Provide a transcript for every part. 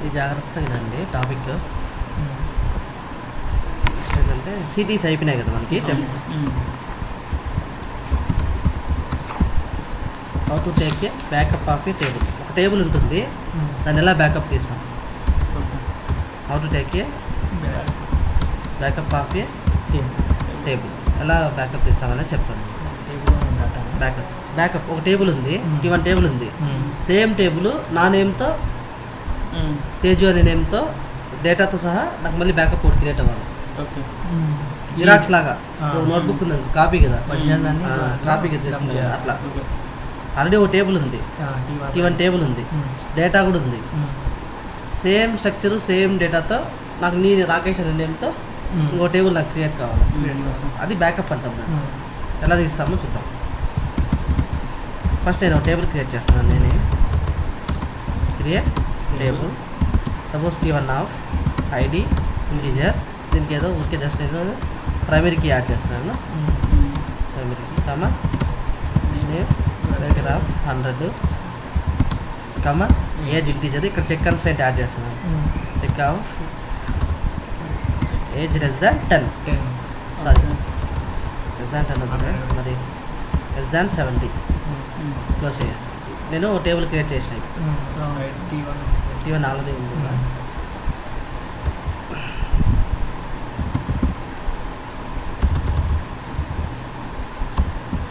ఇది జాగ్రత్తగా వినండి టాపిక్. నెక్స్ట్ ఏంటంటే సిటీస్ అయిపోయినాయి కదా మనకి. How to take a backup of A table. ఒక టేబుల్ ఉంటుంది, దాన్ని ఎలా బ్యాకప్ తీస్తాం. How to take a backup of A table, ఎలా బ్యాకప్ తీస్తామని చెప్తాను. బ్యాకప్ ఒక టేబుల్ ఉంది, T1 టేబుల్ ఉంది. సేమ్ టేబుల్ నా నేమ్తో తేజు అనే నేమ్తో డేటాతో సహా నాకు మళ్ళీ బ్యాకప్ ఒకటి క్రియేట్ అవ్వాలి. జిరాక్స్ లాగా నోట్బుక్ ఉంది కాపీ కదా, కాపీ తీసుకుంటాను అట్లా. ఆల్రెడీ ఒక టేబుల్ ఉంది, T1 టేబుల్ ఉంది, డేటా కూడా ఉంది. సేమ్ స్ట్రక్చరు సేమ్ డేటాతో నాకు నీ రాకేష్ అనే నేమ్తో ఇంకో టేబుల్ నాకు క్రియేట్ కావాలి. అది బ్యాకప్ అంటాం. ఎలా తీస్తామో చూద్దాం. ఫస్ట్ నేను ఒక టేబుల్ క్రియేట్ చేస్తున్నాను. నేనే create table, suppose T1 of ID integer. దీనికి ఏదో ఊరికే జస్ట్ నేను ప్రైమరీకి యాడ్ చేస్తున్నాను. ప్రైమరీకి comma name bracket of 100 comma age integer. ఇక్కడ చెక్ కన్స్టెంట్ యాడ్ చేస్తున్నాను. Check of age less than 10, sorry less than 10 అవుతుంది, మరి లెస్ దాన్ 70 క్లోజ్ చేసి నేను ఒక టేబుల్ క్రియేట్ చేసినాయి. T1 ఆల్రెడీ ఉంది.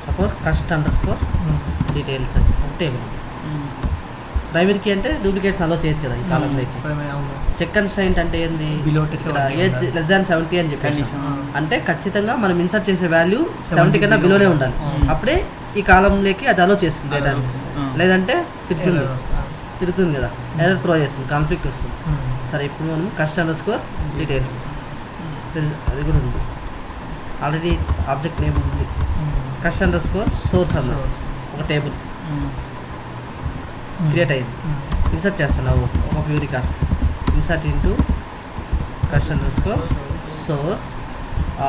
సపోజ్ కస్ట్ అండర్ స్కోర్ డీటెయిల్స్ అని ఒక టేబుల్. ప్రైమరీకి అంటే డూప్లికేట్స్ అలో చేయదు కదా ఈ కాలంలోకి. చెక్ అండ్ సైంట్ అంటే ఏంది, ఇక్కడ ఏజ్ లెస్ దాన్ 70 అని చెప్పేసి అంటే ఖచ్చితంగా మనం ఇన్సర్ట్ చేసే వాల్యూ 70 కన్నా బిలోనే ఉండాలి. అప్పుడే ఈ కాలంలోకి అది అలో చేస్తుంది డేటాని. లేదంటే తిరుగుతుంది కదా, ఎర్రర్ త్రో చేస్తుంది, కాన్ఫ్లిక్ట్ వస్తుంది. సరే ఇప్పుడు మనం కస్ట్ అండర్ స్కోర్ డీటెయిల్స్ అది కూడా ఉంది. ఆల్రెడీ ఆబ్జెక్ట్ నేమ్ ఉంది. కస్ట్ అండర్ స్కోర్ సోర్స్ అన్న ఒక టేబుల్ క్రియేట్ అయింది. ఇన్సర్ట్ చేస్తున్నావు ఒక few records. Insert into cust underscore source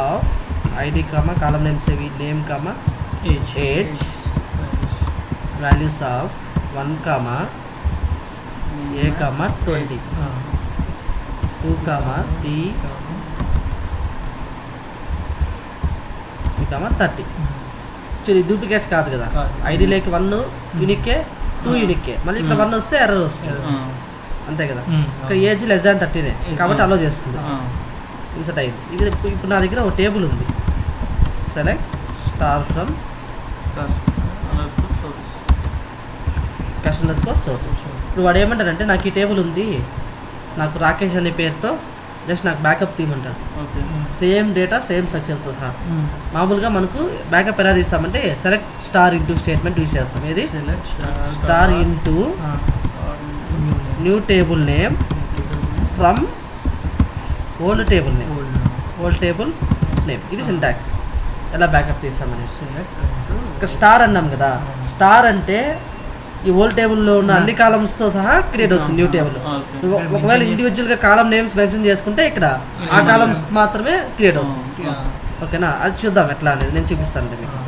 of ID comma column names ఏవి name comma age values of 1 comma A comma 20 2 comma P comma 30. చూడు duplicates కాదు కదా, ID లేక 1 యూనిక్కే 2 యూనిక్కే, మళ్ళీ ఇక్కడ 1 వస్తే ఎర్రర్ వస్తుంది అంతే కదా. ఇక్కడ ఏజ్ లెస్ దాన్ 30 కాబట్టి అలో చేస్తుంది. ఇన్సర్ట్ అయింది. ఇది ఇప్పుడు నా దగ్గర ఒక టేబుల్ ఉంది. Select star from cust underscore source. ఇప్పుడు వాడు ఏమంటాడంటే నాకు ఈ టేబుల్ ఉంది, నాకు రాకేష్ అనే పేరుతో జస్ట్ నాకు బ్యాకప్ తీయమంటాడు. సేమ్ డేటా సేమ్ స్ట్రక్చర్తో సహా. మామూలుగా మనకు బ్యాకప్ ఎలా తీస్తామంటే select star into statement use చేస్తాం. ఏది star into new table name from old table name. ఇది సింటాక్స్. ఎలా బ్యాకప్ తీస్తామని ఇక్కడ స్టార్ అన్నాం కదా. స్టార్ అంటే ఈ ఓల్డ్ టేబుల్లో ఉన్న అన్ని కాలమ్స్తో సహా క్రియేట్ అవుతుంది న్యూ టేబుల్. ఒకవేళ ఇండివిజువల్గా కాలం నేమ్స్ మెన్షన్ చేసుకుంటే ఇక్కడ ఆ కాలమ్స్ మాత్రమే క్రియేట్ అవుతుంది. ఓకేనా, అది చూద్దాం ఎట్లా అనేది నేను చూపిస్తాను మీకు.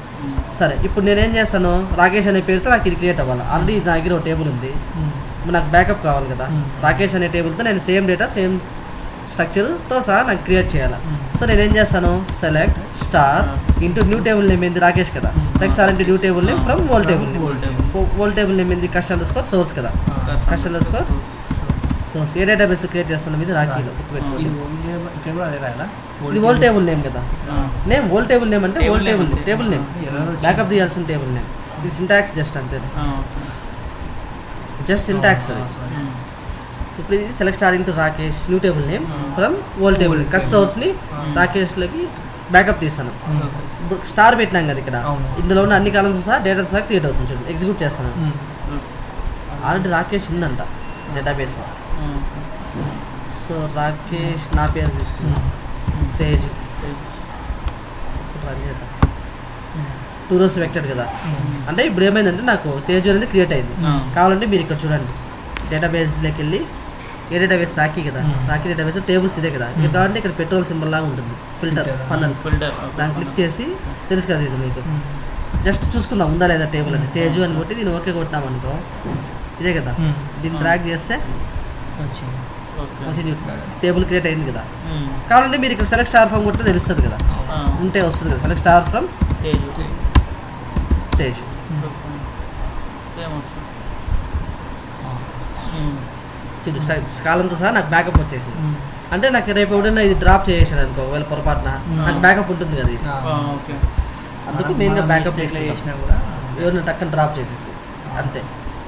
సరే ఇప్పుడు నేనేం చేస్తాను, రాకేష్ అనే పేరుతో నాకు ఇది క్రియేట్ అవ్వాలి. ఆల్రెడీ నా దగ్గర ఒక టేబుల్ ఉంది, నాకు బ్యాకప్ కావాలి కదా. రాకేష్ అనే టేబుల్తో నేను సేమ్ డేటా సేమ్ స్ట్రక్చర్తో సహా నాకు క్రియేట్ చేయాలి. సో నేనేం చేస్తాను, select star into new table name ఏంది రాకేష్ కదా. Select star into new table name from old table name. Old table name ఏంది కస్ట్ అండర్ స్కోర్ సోర్స్ కదా. కస్ట్ అండర్ స్కోర్ సోర్స్ ఏ డేటాబేస్లో క్రియేట్ చేస్తున్నాం, ఇది రాకీలో గుర్తుపెట్టుకోండి. ఇది ఓల్డ్ టేబుల్ నేమ్ కదా. నేమ్ ఓల్డ్ టేబుల్ నేమ్ అంటే ఓల్డ్ టేబుల్ నేమ్ బ్యాకప్ తీయాల్సిన టేబుల్ నేమ్. ఇది సింటాక్స్ జస్ట్ అంతే, జస్ట్ సింటాక్స్ అది. ఇప్పుడు ఇది select star into Rakesh new table name from old table name. Cust సోర్స్ని రాకేష్లోకి బ్యాకప్ తీస్తాను. ఇప్పుడు స్టార్ పెట్టినాం కదా ఇక్కడ, ఇందులో ఉన్న అన్ని కాలమ్స్ సహా డేటా సహా క్రియేట్ అవుతుంది. చూడండి ఎగ్జిక్యూట్ చేస్తాను. ఆల్రెడీ రాకేష్ ఉందంట డేటాబేస్. సో రాకేష్ నా పేరు తీసుకున్నాను, తేజ్. రన్ చేద్దాం. 2 rows వెక్టర్ కదా. అంటే ఇప్పుడు ఏమైందంటే నాకు తేజు అనేది క్రియేట్ అయింది. కావాలంటే మీరు ఇక్కడ చూడండి డేటాబేస్లోకి వెళ్ళి, ఏ డేటాబేస్ రాకీ కదా, రాకీ డేటాబేస్ టేబుల్స్ ఇదే కదా. ఇక్కడ కావాలంటే ఇక్కడ పెట్రోల్ సింబల్ లాగా ఉంటుంది, ఫిల్టర్ ఫన్నల్. దాన్ని క్లిక్ చేసి తెలుసు కదా ఇది మీకు. జస్ట్ చూసుకుందాం ఉందా లేదా టేబుల్ అని. తేజు అని కొట్టి దీన్ని ఓకే కొట్టినాం అనుకో, ఇదే కదా. దీన్ని డ్రాగ్ చేస్తే వచ్చింది. ఓకే. మంచి న్యూ టేబుల్ క్రియేట్ అయింది కదా. కావాలంటే మీరు ఇక్కడ సెలెక్ట్ స్టార్ ఫ్రమ్ కొట్టే తెలుస్తుంది కదా, ఉంటే వస్తుంది కదా. Select star from Tej. Tej same వస్తుంది. చూడు కాలంతో సహా నాకు బ్యాకప్ వచ్చేసింది. అంటే నాకు రేపు ఎవడైనా ఇది డ్రాప్ చేసాడు అనుకో, ఒకవేళ పొరపాటున నాకు బ్యాకప్ ఉంటుంది కదా ఇది. ఓకే. అందుకు మెయిన్గా బ్యాకప్ చేసినా కూడా ఎవరిని టక్కన డ్రాప్ చేసేసి అంతే.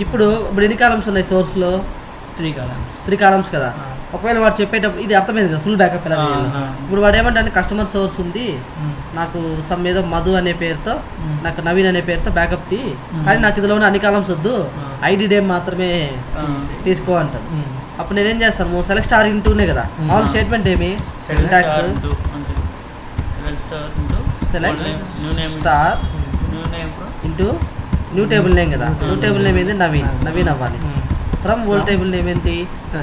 ఇప్పుడు ఎన్ని కాలమ్స్ ఉన్నాయి సోర్స్లో? 3 కాలమ్స్ కదా. ఒకవేళ వాడు చెప్పేటప్పుడు ఇది అర్థమైంది కదా ఫుల్ బ్యాకప్ ఎలా చేయాలి. ఇప్పుడు వాడు ఏమంటే కస్టమర్ సోర్స్ ఉంది, నాకు సమ్ ఏదో మధు అనే పేరుతో, నాకు నవీన్ అనే పేరుతో బ్యాకప్ తీ, కానీ నాకు ఇందులో ఉన్న అన్ని కాలమ్స్ వద్దు, ఐడి నేమ్ మాత్రమే తీసుకో అంటాను. అప్పుడు నేనేం చేస్తాను, సెలెక్ట్ స్టార్ ఇంటూనే కదా మామూలు స్టేట్మెంట్ ఏమి, syntax select star into new table name కదా. న్యూ టేబుల్ నేమ్ ఏంటి? నవీన్ అవ్వాలి. ఫ్రమ్ ఓల్డ్ టేబుల్ నేమ్ ఏంటి?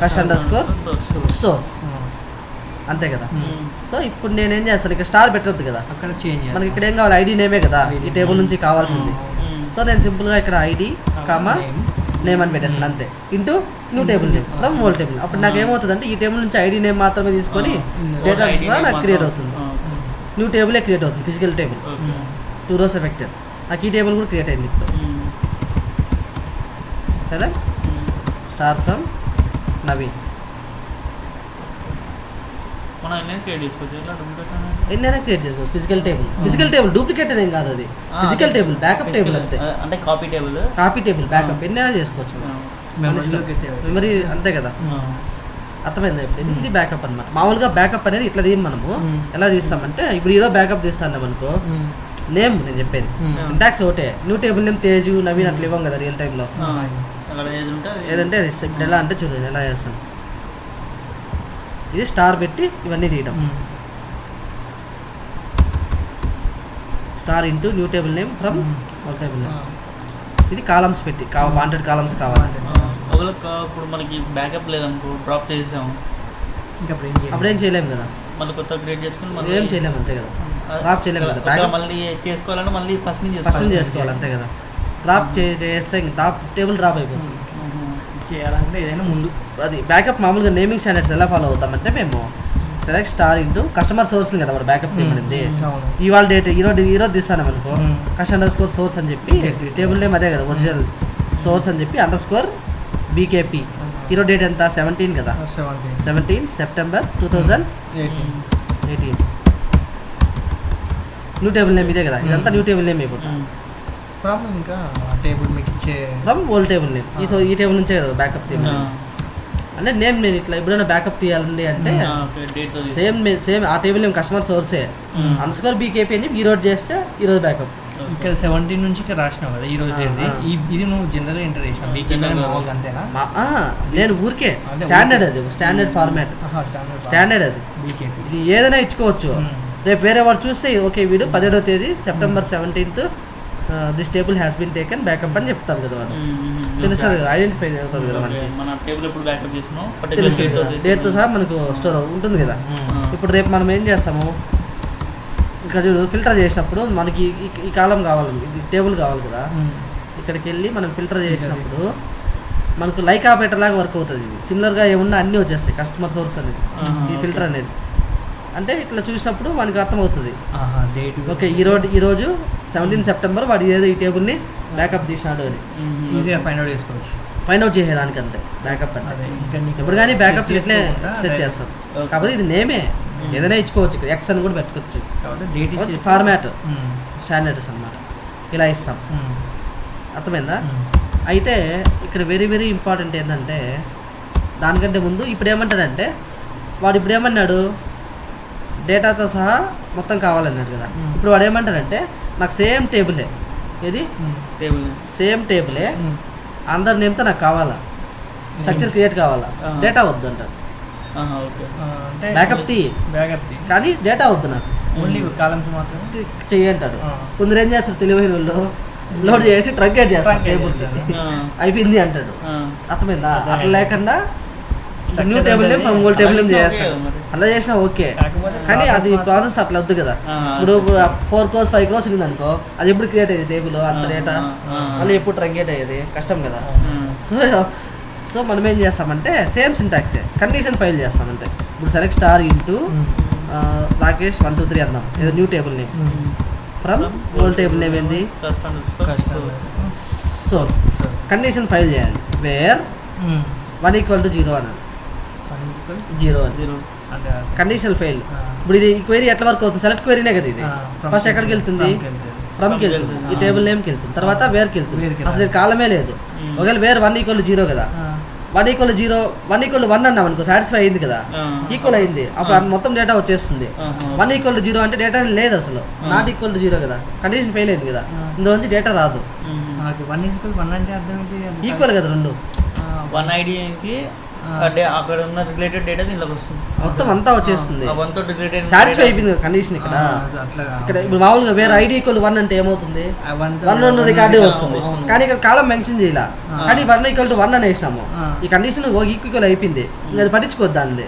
కస్ట్__ సోర్స్. అంతే కదా. సో ఇప్పుడు నేనేం చేస్తాను, ఇక్కడ స్టార్ పెట్టొద్దు కదా, అక్కడ చేంజ్ మనకి ఇక్కడ ఏం కావాలి? ఐడి నేమే కదా ఈ టేబుల్ నుంచి కావాల్సింది. సో నేను సింపుల్గా ఇక్కడ ఐడి కామా నేమ్ అని పెట్టేస్తాను అంతే, into new table name from old table. అప్పుడు నాకు ఏమవుతుంది అంటే ఈ టేబుల్ నుంచి ఐడి నేమ్ మాత్రమే తీసుకొని డేటా నాకు క్రియేట్ అవుతుంది. న్యూ టేబులే క్రియేట్ అవుతుంది, ఫిజికల్ టేబుల్. 2 rows affected. నాకు ఈ టేబుల్ కూడా క్రియేట్ అయింది ఇప్పుడు. సరే, స్టార్ ఫ్రమ్ నవీన్. ఎన్నైనా క్రియేట్ చేసుకోవచ్చు physical table. Physical table duplicate ఏం కాదు, అది ఫిజికల్ టేబుల్, బ్యాకప్ టేబుల్ అంతే. అంటే కాపీ టేబుల్ బ్యాకప్ ఎన్నైనా చేసుకోవచ్చు, మెమరీ అంతే కదా. అర్థమైందా? ఇప్పుడు ఇది బ్యాకప్ అనమాట. మామూలుగా బ్యాకప్ అనేది ఇట్లా తీయం మనము. ఎలా తీస్తామంటే ఇప్పుడు ఈరోజు బ్యాకప్ తీస్తాను అనుకో, నేమ్ నేను చెప్పేది సింటాక్స్ ఒకటే, new table name Teju Naveen అట్లా ఇవ్వం కదా రియల్ టైంలో. ఏదంటే అది ఇప్పుడు ఎలా అంటే చూడండి ఎలా చేస్తాను, ఇది స్టార్ పెట్టి ఇవన్నీ తీయటం, star into new table name from old table name. ఇది కాలమ్స్ పెట్టి వాంటెడ్ కాలమ్స్ కావాలి. ఇప్పుడు మనకి బ్యాకప్ లేదనుకో, డ్రాప్ చేసాము, అప్పుడేం చేయలేము కదా, మళ్ళీ కొత్త క్రియేట్ చేసుకుని ఏం చేయలేము అంతే కదా. డ్రాప్ చేయలేము కదా, బ్యాకప్ మళ్ళీ చేసుకోవాలంటే మళ్ళీ ఫస్ట్ నుంచి చేసుకోవాలి అంతే కదా. డ్రాప్ చేస్తే టాప్ టేబుల్ డ్రాప్ అయిపోతుంది. చేయాలంటే ఏదైనా ముందు అది బ్యాకప్ మామూలుగా నేమింగ్ స్టాండర్డ్స్ ఎలా ఫాలో అవుతామంటే మేము select star into customer source కదా వాడు బ్యాకప్ తీయమనింది. ఇవాళ డేట్ ఈరోజు తీస్తాను అనుకో, కస్ట్__ సోర్స్ అని చెప్పి టేబుల్ నేమ్ అదే కదా ఒరిజినల్ సోర్స్ అని చెప్పి _ BKP. ఈరోజు డేట్ ఎంత? 17 కదా, 17 సెప్టెంబర్ 2018. న్యూ టేబుల్ నేమ్ ఇదే కదా, ఇదంతా న్యూ టేబుల్ నేమ్ అయిపోతుంది. ఫ్రమ్ ఇంకా టేబుల్ మీకు ఇచ్చే ఫ్రమ్ ఓల్డ్ టేబుల్ నేమ్. ఈ టేబుల్ నుంచే కదా బ్యాకప్ తీయాలి అంటే నేమ్ నేను ఇట్లా ఎప్పుడైనా బ్యాకప్ తీయాలండి అంటే సేమ్ ఆ టేబుల్ నేమ్ కస్టమర్ సోర్సే _ BKP అని చెప్పి ఈరోజు చేస్తే ఈరోజు బ్యాకప్. ఇక్కడ 17 నుంచి ఇక్కడ రాసినావు కదా ఈరోజు ఇది నువ్వు జనరల్ ఎంటర్ చేసినావు అంతేనా? నేను ఊరికే స్టాండర్డ్, అది స్టాండర్డ్ ఫార్మాట్, స్టాండర్డ్ అది. ఇది ఏదైనా ఇచ్చుకోవచ్చు. రేపు వేరే వాడు చూస్తే ఓకే వీడు 17వ తేదీ September 17th this table has been taken backup అని చెప్తారు కదా వాళ్ళు. తెలుస్తుంది కదా, ఐడెంటిఫై అవుతుంది కదా మనకి, తెలుస్తుంది కదా డేట్తో సహా మనకు స్టోర్ ఉంటుంది కదా. ఇప్పుడు రేపు మనం ఏం చేస్తాము, ఇంకా చూడు ఫిల్టర్ చేసినప్పుడు మనకి ఈ కాలం కావాలి, ఇది టేబుల్ కావాలి కదా. ఇక్కడికి వెళ్ళి మనం ఫిల్టర్ చేసినప్పుడు మనకు లైక్ ఆపరేటర్ లాగా వర్క్ అవుతుంది. ఇది సిమిలర్గా ఏమున్నా అన్నీ వచ్చేస్తాయి కస్టమర్ సోర్స్ అనేది, ఈ ఫిల్టర్ అనేది. అంటే ఇట్లా చూసినప్పుడు మనకి అర్థమవుతుంది ఓకే ఈరోజు 17 సెప్టెంబర్ వాడు ఏదో ఈ టేబుల్ని బ్యాకప్ తీసినాడు అని ఈజీగా ఫైండ్ అవుట్ చేసేదానికి అంతే బ్యాకప్ అంటే. ఇప్పుడు కానీ బ్యాకప్ ఇట్లే సెట్ చేస్తాం, కాకపోతే ఇది నేమే ఏదైనా ఇచ్చుకోవచ్చు, ఇక్కడ ఎక్స్ అని కూడా పెట్టుకోవచ్చు. ఫార్మాట్ స్టాండర్డ్స్ అన్నమాట, ఇలా ఇస్తాం. అర్థమైందా? అయితే ఇక్కడ వెరీ వెరీ ఇంపార్టెంట్ ఏంటంటే దానికంటే ముందు ఇప్పుడు ఏమంటాడంటే వాడు ఇప్పుడు ఏమన్నాడు డేటాతో సహా మొత్తం కావాలన్నాడు కదా. ఇప్పుడు వాడు ఏమంటాడంటే నాకు సేమ్ టేబులే, ఏది సేమ్ టేబులే అందరి నేమ్తో నాకు కావాలా, స్ట్రక్చర్ క్రియేట్ కావాలా, డేటా వద్దు అంటాడు. బ్యాకప్ తీ కానీ డేటా వద్దు నాకు, ఓన్లీ కాలమ్స్ మాత్రమే చెయ్యి అంటాడు. కొందరు ఏం చేస్తారు తెలివైన వాళ్ళు, లోడ్ చేసి ట్రంకేట్ చేస్తారు టేబుల్ అయిపోయింది అంటాడు. అర్థమైందా? అట్లా లేకుండా new table name from old table name చేస్తాడు. అలా చేసినా ఓకే, కానీ అది ప్రాసెస్ అట్లా వద్దు కదా. ఇప్పుడు 4 crores 5 crores ఉంది అనుకో, అది ఎప్పుడు క్రియేట్ అయ్యేది టేబుల్ అంత డేటా, మళ్ళీ ఎప్పుడు ట్రంకేట్ అయ్యేది కష్టం కదా. సో సో మనం ఏం చేస్తామంటే సేమ్ సింటాక్సే కండిషన్ ఫైల్ చేస్తాం అంతే. ఇప్పుడు సెలెక్ట్ స్టార్ ఇంటూ రాకేష్ 1 2 3 అందాం, ఏదో new table name from old table name ఏంది సోర్స్. కండిషన్ ఫైల్ చేయాలి వేర్ 1 = 0 అనాలి, 0 అని కండిషనల్ ఫెయిల్. ఇప్పుడు ఇది క్వైరీ ఎట్లా వర్క్ అవుతుంది, సెలెక్ట్ క్వైరీనే కదా ఇది. ఫస్ట్ ఎక్కడికి వెళ్తుంది, ఫ్రమ్కి వెళ్తుంది, ఈ టేబుల్ నేమ్కి వెళ్తుంది, తర్వాత వేర్కి వెళ్తుంది. అసలు ఇది కాలమే లేదు. ఒకవేళ వేర్ 1 = 0 కదా, 1 = 0 1 = 1 అన్నాం అనుకో, సాటిస్ఫై అయింది కదా, ఈక్వల్ అయింది, అప్పుడు మొత్తం డేటా వచ్చేస్తుంది. 1 = 0 అంటే డేటా లేదు అసలు, నాట్ ఈక్వల్ టు 0 కదా, కండిషన్ ఫెయిల్ అయింది కదా, ఇందులో నుంచి డేటా రాదు. 1 = 1 అంటే అర్థం ఏంటి? ఈక్వల్ కదా రెండు, 1 ఐడి నుంచి అక్కడ ఉన్న రిలేటెడ్ డేటా దీనిలోకి వస్తుంది, మొత్తం అంతా వచ్చేస్తుంది. 1 తో రిలేటెడ్ సాటిస్ఫై అయిపోయింది కండిషన్. ఇక్కడ ఇక్కడ ఇప్పుడు మామూలుగా వేరే ఐడి = 1 అంటే ఏమవుతుంది, 1 రికార్డే వస్తుంది, కానీ ఇక్కడ కాలం మెన్షన్ చేయాల, కానీ 1 = 1 అని వేసినాము, ఈ కండిషన్ ఈక్వల్ అయిపోయింది, ఇంకా అది పట్టించుకోవద్దు దాన్ని.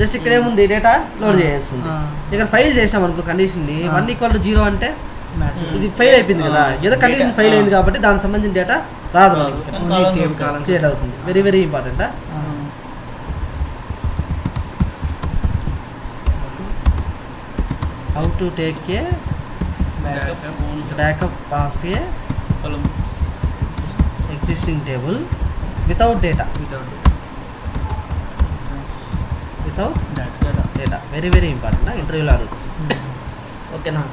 జస్ట్ ఇక్కడ ఏముంది, డేటా లోడ్ చేస్తుంది. ఇక్కడ ఫైల్ చేసాం అనుకో కండిషన్ని, 1 = 0 అంటే ఇది ఫెయిల్ అయిపోయింది కదా, ఏదో కండిషన్ ఫెయిల్ అయింది కాబట్టి దానికి సంబంధించిన డేటా రాదు మనకి, క్రియేట్ అవుతుంది. Very very important. How to take a backup of A existing table without data, without data very very important, ఇంటర్వ్యూలో అడుగుతుంది. ఓకేనా,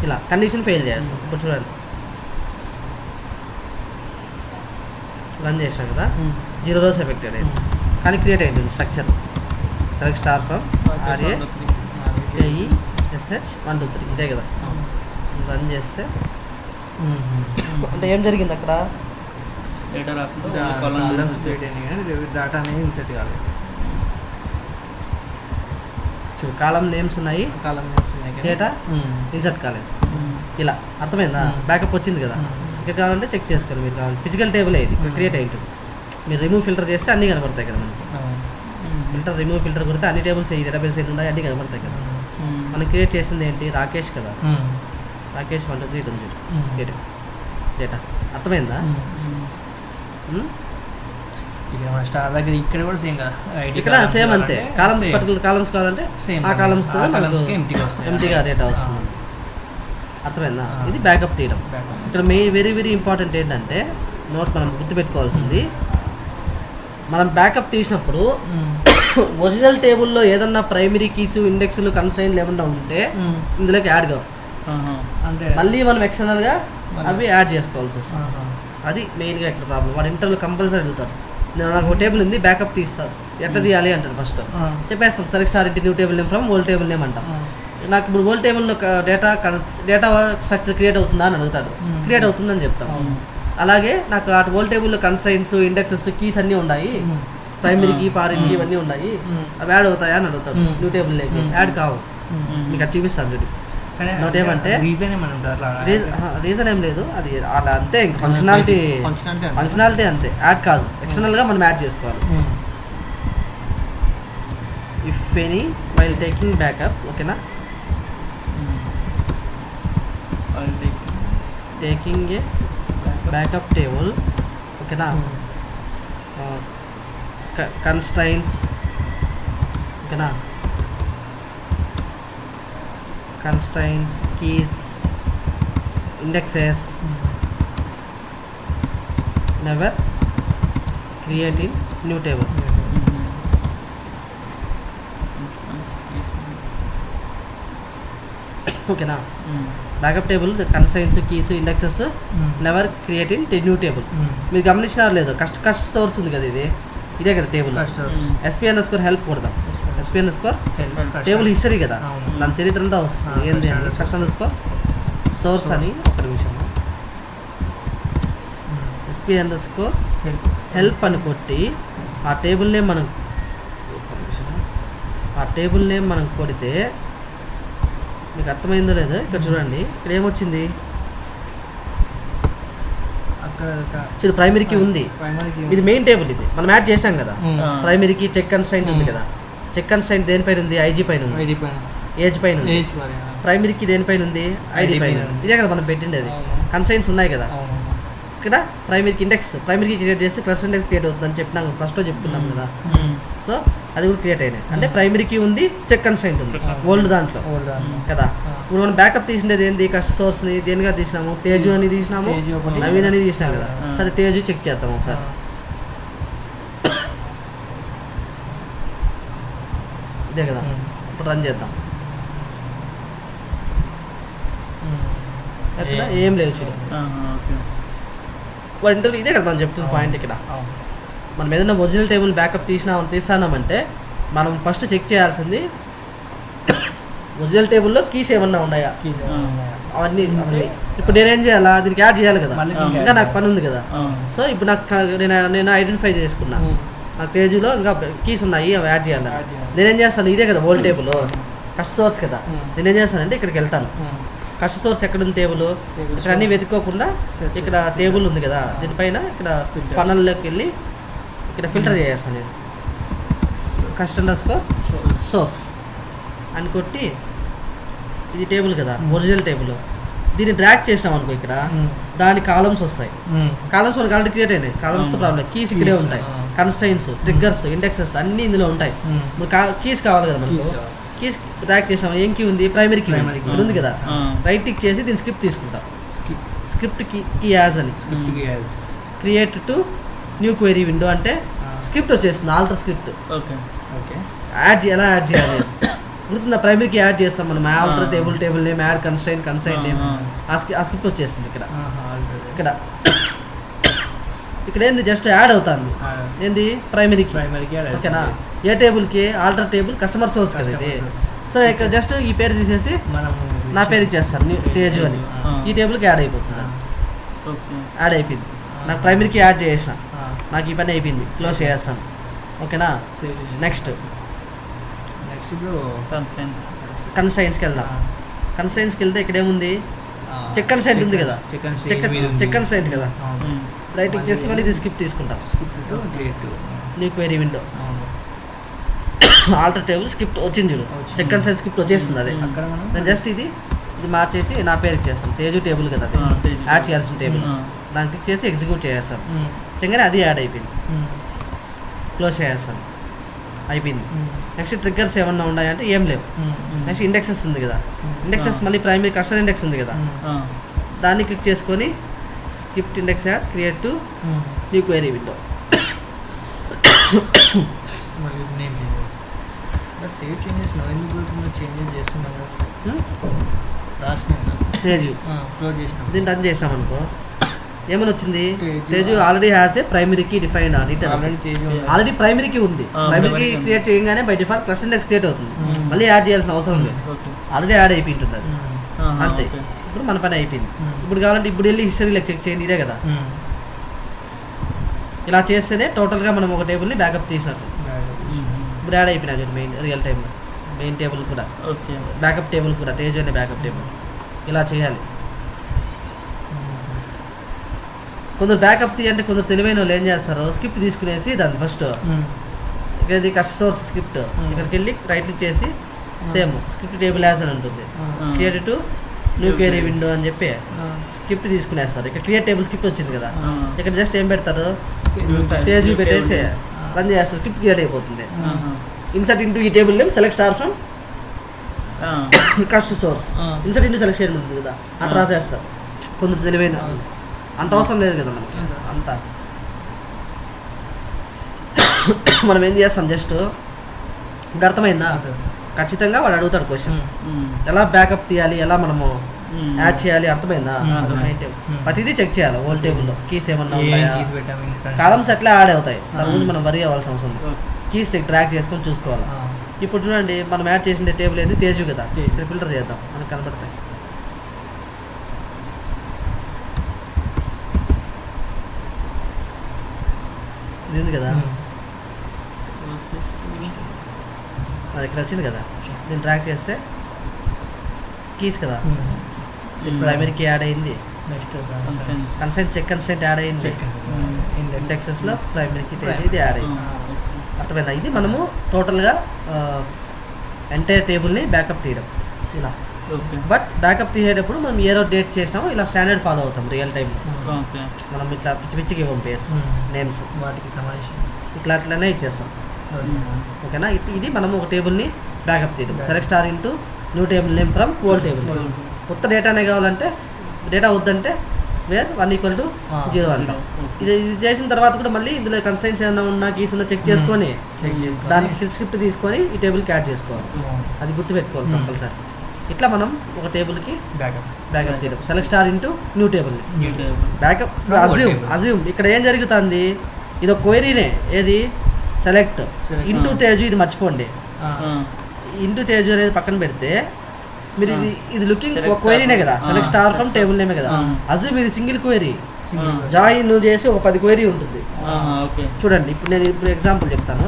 ఇలా కండిషన్ ఫెయిల్ చేస్తాం. ఇప్పుడు చూడండి, రన్ చేసాం కదా, 0 rows ఎఫెక్టెడ్ అయింది, కానీ క్రియేట్ అయింది structure. Select star from RAKESH 1 2 3 ఇదే కదా. రన్ చేస్తే అంటే ఏం జరిగింది అక్కడ, డేటా డేటా అనేది ఇన్సెట్ కాలేదు. చూడు కాలం నేమ్స్ ఉన్నాయి, డేటా ఇన్సర్ట్ కాలేదు. ఇలా అర్థమైందా, బ్యాకప్ వచ్చింది కదా. ఇక్కడ కావాలంటే చెక్ చేసుకోవాలి, మీరు కావాలి ఫిజికల్ టేబుల్ ఇది క్రియేట్ అయ్యి ఉంటుంది. మీరు రిమూవ్ ఫిల్టర్ చేస్తే అన్నీ కనబడతాయి కదా మనకి. ఫిల్టర్ రిమూవ్ ఫిల్టర్ కొడితే అన్ని టేబుల్స్ ఈ డేటాబేస్ ఏంటి ఉన్నాయి అన్నీ కనబడతాయి కదా. మనం క్రియేట్ చేసింది ఏంటి, రాకేష్ కదా, రాకేష్ 1 2 3 ఉంది డేటా. అర్థమైందా, స్టార్ దగ్గర ఇక్కడ కూడా సేమ్ కదా, ఇక్కడ సేమ్ అంతే. కాలమ్స్ పర్టికులర్ కాలమ్స్ కావాలంటే ఆ కాలమ్స్తో మనకు ఎంటీగా డేటా వస్తుంది. అర్థమైందా, ఇది బ్యాకప్ తీయడం. ఇక్కడ వెరీ వెరీ ఇంపార్టెంట్ ఏంటంటే నోట్ మనం గుర్తుపెట్టుకోవాల్సింది, మనం బ్యాకప్ తీసినప్పుడు ఒరిజినల్ టేబుల్లో ఏదన్నా ప్రైమరీ కీస్ ఇండెక్స్లు కన్స్ట్రైన్లు ఏమన్నా ఉంటే ఇందులోకి యాడ్ కావు, అంటే మళ్ళీ మనం ఎక్స్టర్నల్గా అవి యాడ్ చేసుకోవాల్సి వస్తుంది. అది మెయిన్గా ఇక్కడ ప్రాబ్లం. వాడు ఇంటర్వ్యూలో కంపల్సరీ అడుగుతాడు, నేను నాకు ఒక టేబుల్ ఉంది బ్యాకప్ తీస్తాను, ఎట్లా తీయాలి అంటాడు. ఫస్ట్ చెప్పేస్తాం సెలెక్ట్ స్టార్ ఇంటి new table name from old table name అంటాం. నాకు ఇప్పుడు ఓల్డ్ టేబుల్లో డేటా స్ట్రక్చర్ క్రియేట్ అవుతుందా అని అడుగుతాడు, క్రియేట్ అవుతుందని చెప్తాం. అలాగే నాకు ఆ ఓల్డ్ టేబుల్లో కన్స్ట్రైన్స్ ఇండెక్సెస్ కీస్ అన్నీ ఉన్నాయి, ప్రైమరీ కీ ఫారిన్ కీ ఇవన్నీ ఉన్నాయి, అవి యాడ్ అవుతాయా అని అడుగుతాడు. న్యూ టేబుల్ లేక యాడ్ కావు, మీకు అది చూపిస్తాను చూడు. నోట్ ఏమంటే రీజన్ ఏం లేదు, అది అలా అంతే, ఇంక ఫంక్షనాలిటీ అంతే, యాడ్ కాదు, ఎక్స్టర్నల్గా మనం యాడ్ చేసుకోవాలి. If any while taking backup, ఓకేనా, టేకింగ్ ఏ బ్యాకప్ టేబుల్, ఓకేనా, కన్స్ట్రైన్స్, ఓకేనా, constraints, keys, indexes, never create in new table. ఓకేనా, backup table constraints keys indexes never create in new table. మీరు గమనించినారు లేదు, కస్ట్ సోర్స్ ఉంది కదా, ఇదే కదా టేబుల్. SP_help కొడదాం, SP_ టేబుల్ హిస్టరీ కదా, దాని చరిత్ర అంతా వస్తుంది. ఏంది అని _source అని ఒక నిమిషం SP_help అని కొట్టి ఆ టేబుల్ నేమ్ మనం కొడితే మీకు అర్థమైందో లేదో ఇక్కడ చూడండి. ఇక్కడ ఏమొచ్చింది, చూడు ప్రైమరీకి ఉంది, ఇది మెయిన్ టేబుల్, ఇది మనం యాడ్ చేసాం కదా. ప్రైమరీకి చెక్ కన్స్ట్రైంట్ ఉంది కదా, చెక్ కన్స్ట్రైంట్ దేనిపైన ఉంది, ఐజీ పైన ఉంది, ఏజ్ పైన ఉంది. ప్రైమరీకి దేనిపైన ఉంది, ఐడి పైన ఉంది. ఇదే కదా మనం పెట్టిండేది, కన్స్ట్రైంట్స్ ఉన్నాయి కదా. ఇక్కడ ప్రైమరీకి క్రియేట్ చేస్తే క్లస్టర్ ఇండెక్స్ క్రియేట్ అవుతుందని చెప్పినాం ఫస్ట్లో చెప్పుకున్నాం కదా. సో అది కూడా క్రియేట్ అయినాయి. అంటే ప్రైమరీకి ఉంది, చెక్ కన్స్ట్రైంట్ ఉంది ఓల్డ్ దాంట్లో కదా. ఇప్పుడు మనం బ్యాకప్ తీసిండేది ఏంది, కస్ట్ సోర్స్ని దేనిగా తీసినాము, తేజు అని తీసినాము, నవీన్ అని తీసినాం కదా. సరే తేజు చెక్ చేద్దాం ఒకసారి. ఇదే కదా, ఇప్పుడు రన్ చేద్దాం. ఎక్కడ ఏం లేవు చూడు, వాడు ఇంటర్వ్యూ ఇదే కదా మనం చెప్తున్న పాయింట్. ఇక్కడ మనం ఏదైనా ఒరిజినల్ టేబుల్ బ్యాకప్ తీసామంటే మనం ఫస్ట్ చెక్ చేయాల్సింది ఒరిజినల్ టేబుల్లో కీస్ ఏమన్నా ఉన్నాయా, అవన్నీ. ఇప్పుడు నేనేం చేయాలా, దీనికి యాడ్ చేయాలి కదా, ఇంకా నాకు పని ఉంది కదా. సో ఇప్పుడు నాకు నేను ఐడెంటిఫై చేసుకున్నా, నాకు తేజులో ఇంకా కీస్ ఉన్నాయి, అవి యాడ్ చేయాలి. నేనేం చేస్తాను, ఇదే కదా ఓల్డ్ టేబుల్, కస్ట్ సోర్స్ కదా. నేనేం చేస్తానంటే ఇక్కడికి వెళ్తాను. కస్ట్ సోర్స్ ఎక్కడ ఉంది టేబుల్, ఇక్కడ అన్నీ వెతుక్కోకుండా ఇక్కడ టేబుల్ ఉంది కదా, దీనిపైన ఇక్కడ పనల్లోకి వెళ్ళి ఇక్కడ ఫిల్టర్ చేసేస్తాను నేను. కస్ట్_సోర్స్ అని కొట్టి, ఇది టేబుల్ కదా ఒరిజినల్ టేబుల్, దీన్ని డ్రాగ్ చేసినాం అనుకో, ఇక్కడ దాని కాలమ్స్ వస్తాయి. కాలమ్స్ మనకి ఆల్రెడీ క్రియేట్ అయినాయి, కాలమ్స్తో ప్రాబ్లం. కీస్ ఇక్కడే ఉంటాయి, కన్స్ట్రైన్స్, ట్రిగ్గర్స్, ఇండెక్సెస్ అన్నీ ఇందులో ఉంటాయి. కీస్ కావాలి కదా మనకు, కీస్ డ్రాగ్ చేసాం. ఏం కీ ఉంది, ప్రైమరీ కీ ఉంది కదా. రైట్ టిక్ చేసి దీని స్క్రిప్ట్ తీసుకుంటాం. స్క్రిప్ట్ కీ యాజ్ అని create to new query window అంటే స్క్రిప్ట్ వచ్చేస్తుంది, ఆల్టర్ స్క్రిప్ట్. ఎలా యాడ్ చేయాలి గుర్తుందా, ప్రైమరీకి యాడ్ చేస్తాం మనం, alter table name, add constraint name, ఆ స్క్రిప్ట్ వచ్చేస్తుంది ఇక్కడ. ఇక్కడ ఏంది, జస్ట్ యాడ్ అవుతుంది. ఏంది, ప్రైమరీకి. ఓకేనా, ఏ టేబుల్కి, ఆల్టర్ టేబుల్, కస్టమర్ సోర్స్ కదా ఇది. సో ఇక్కడ జస్ట్ ఈ పేరు తీసేసి నా పేరు ఇచ్చేస్తాను, తేజు అని. ఈ టేబుల్కి యాడ్ అయిపోతుంది. యాడ్ అయిపోయింది, నాకు ప్రైమరీకి యాడ్ చేసిన, నాకు ఈ పని అయిపోయింది, క్లోజ్ చేసేస్తాను. ఓకేనా, నెక్స్ట్ కన్స్ట్రైన్స్కి వెళ్దాం. కన్స్ట్రైన్స్కి వెళ్తే ఇక్కడ ఏముంది, చెక్ కన్స్ట్రైంట్ ఉంది కదా, చెక్ కన్స్ట్రైంట్ కదా. రైట్ చేసి మళ్ళీ ఇది స్క్రిప్ట్ తీసుకుంటాం, new query window, alter table script వచ్చింది చూడు, చెక్ కన్స్ట్రైంట్ స్క్రిప్ట్ వచ్చేస్తుంది. అదే నేను జస్ట్ ఇది మార్చేసి నా పేరు ఇచ్చేస్తాను, తేజు టేబుల్ కదా, అది యాడ్ చేయాల్సిన టేబుల్. దాన్ని క్లిక్ చేసి ఎగ్జిక్యూట్ చేస్తాను, చేయగానే అది యాడ్ అయిపోయింది, క్లోజ్ చేస్తాను, అయిపోయింది. నెక్స్ట్ ట్రిగ్గర్స్ ఏమన్నా ఉన్నాయంటే ఏం లేవు. నెక్స్ట్ ఇండెక్సెస్ ఉంది కదా, ఇండెక్సెస్ మళ్ళీ ప్రైమరీ కస్టమర్ ఇండెక్స్ ఉంది కదా, దాన్ని క్లిక్ చేసుకొని script index as create to new query window. Teju దీన్ని రన్ చేసినాం అనుకో, ఏమని వచ్చింది, Teju already has a primary key defined అని. ఆల్రెడీ ప్రైమరీ కీ ఉంది, ప్రైమరీ కీ క్రియేట్ చేయగానే by default cluster index create అవుతుంది, మళ్ళీ యాడ్ చేయాల్సిన అవసరం లేదు, ఆల్రెడీ యాడ్ అయిపోయింటుంది అది. అంతే, ఇప్పుడు మన పని అయిపోయింది. ఇప్పుడు కావాలంటే ఇప్పుడు వెళ్ళి హిస్టరీలో చెక్ చేయండి, ఇదే కదా. ఇలా చేస్తేనే టోటల్గా మనం ఒక టేబుల్ని బ్యాకప్ తీసినట్టు. ఇప్పుడు యాడ్ అయిపోయినా చూడండి, రియల్ టైంలో మెయిన్ టేబుల్ కూడా, బ్యాకప్ టేబుల్ కూడా, తేజు అనే బ్యాకప్ టేబుల్. ఇలా చేయాలి. కొందరు బ్యాకప్ తీయంటే కొందరు తెలివైన వాళ్ళు ఏం చేస్తారు, స్క్రిప్ట్ తీసుకునేసి దాన్ని ఫస్ట్ ఇది కస్ట్ సోర్స్ స్క్రిప్ట్, ఇక్కడికి వెళ్ళి రైట్ క్లిక్ చేసి సేమ్ స్క్రిప్ట్ టేబుల్ యాజ్ అని ఉంటుంది, create to new query window అని చెప్పి స్క్రిప్ట్ తీసుకునేస్తారు. ఇక్కడ క్రియేట్ టేబుల్ స్క్రిప్ట్ వచ్చింది కదా, ఇక్కడ జస్ట్ ఏం పెడతారు, తేజు పెట్టేసి రన్ చేస్తారు, స్క్రిప్ట్ క్రియేట్ అయిపోతుంది. ఇన్సర్ట్ ఇంటూ ఈ table name select star from cust source, insert into select చేయడం ఉంటుంది కదా, అట్లా రాసేస్తారు. కొందరు తెలివైన, అంత అవసరం లేదు కదా మనకి అంతా. మనం ఏం చేస్తాం, జస్ట్ ఇప్పుడు అర్థమైందా, ఖచ్చితంగా వాడు అడుగుతాడు క్వశ్చన్, ఎలా బ్యాకప్ తీయాలి, ఎలా మనము యాడ్ చేయాలి, అర్థమైందా. ప్రతిదీ చెక్ చేయాలి, ఓల్డ్ టేబుల్లో కీస్ ఏమన్నా ఉన్నాయా, కాలమ్స్ ఎట్లా యాడ్ అవుతాయి, దాని గురించి మనం వరి అవ్వాల్సిన అవసరం లేదు. కీస్ ట్రాక్ చేసుకొని చూసుకోవాలి. ఇప్పుడు చూడండి, మనం యాడ్ చేసిన టేబుల్ ఏంది, తేజు కదా, ఇక్కడ ఫిల్టర్ చేద్దాం, మనకు కనబడతాయి. ఇది ఉంది కదా, అది ఇక్కడ వచ్చింది కదా, దీన్ని ట్రాక్ చేస్తే కీస్ కదా, ప్రైమరీకి యాడ్ అయింది, కన్సెంట్ చెక్ కన్సెంట్ యాడ్ అయింది, ఇండెక్సెస్లో ప్రైమరీకి ఇది యాడ్ అయింది. అర్థమైందా. ఇది మనము టోటల్గా ఎంటైర్ టేబుల్ని బ్యాకప్ తీయడం ఇలా. ఓకే బట్ బ్యాకప్ తీసేటప్పుడు మనం ఏ రోజు డేట్ చేసినామో ఇలా స్టాండర్డ్ ఫాలో అవుతాం రియల్ టైం. ఓకే మనం ఇట్లా పిచ్చి పిచ్చికి ఇవ్వం పేర్స్ నేమ్స్, వాటికి సంబంధించి ఇట్లా అట్లనే ఇచ్చేస్తాం. ఓకేనా, ఇది మనం ఒక టేబుల్ని బ్యాకప్ తీయడం. Select star into new table name from old table. కొత్త డేటానే కావాలంటే డేటా వద్దంటే వేర్ 1 = 0 అంటాం. ఇది చేసిన తర్వాత కూడా మళ్ళీ ఇందులో కన్స్ట్రైన్స్ ఏమైనా ఉన్నా కీస్ ఉన్నా చెక్ చేసుకొని దానికి స్క్రిప్ట్ తీసుకొని ఈ టేబుల్కి యాడ్ చేసుకోవాలి. అది గుర్తుపెట్టుకోవాలి కంపల్సరీ. ఇట్లా మనం ఒక టేబుల్కి బ్యాకప్ తీయడం. Select star into new table backup. Assume ఇక్కడ ఏం జరుగుతుంది, ఇది ఒక క్వైరీనే. ఏది సెలెక్ట్ ఇంటూ తేజు, ఇది మర్చిపోండి. ఇంటూ తేజు అనేది పక్కన పెడితే మీరు ఇది లుకింగ్ ఒక క్వైరీనే కదా, సెలెక్ట్ స్టార్ ఫ్రమ్ టేబుల్ నేమే కదా. అజ్యూమ్ ఇది సింగిల్ క్వైరీ. జాయిన్ నువ్వు చేసి ఒక 10 క్వైరీ ఉంటుంది. చూడండి ఇప్పుడు నేను ఎగ్జాంపుల్ చెప్తాను.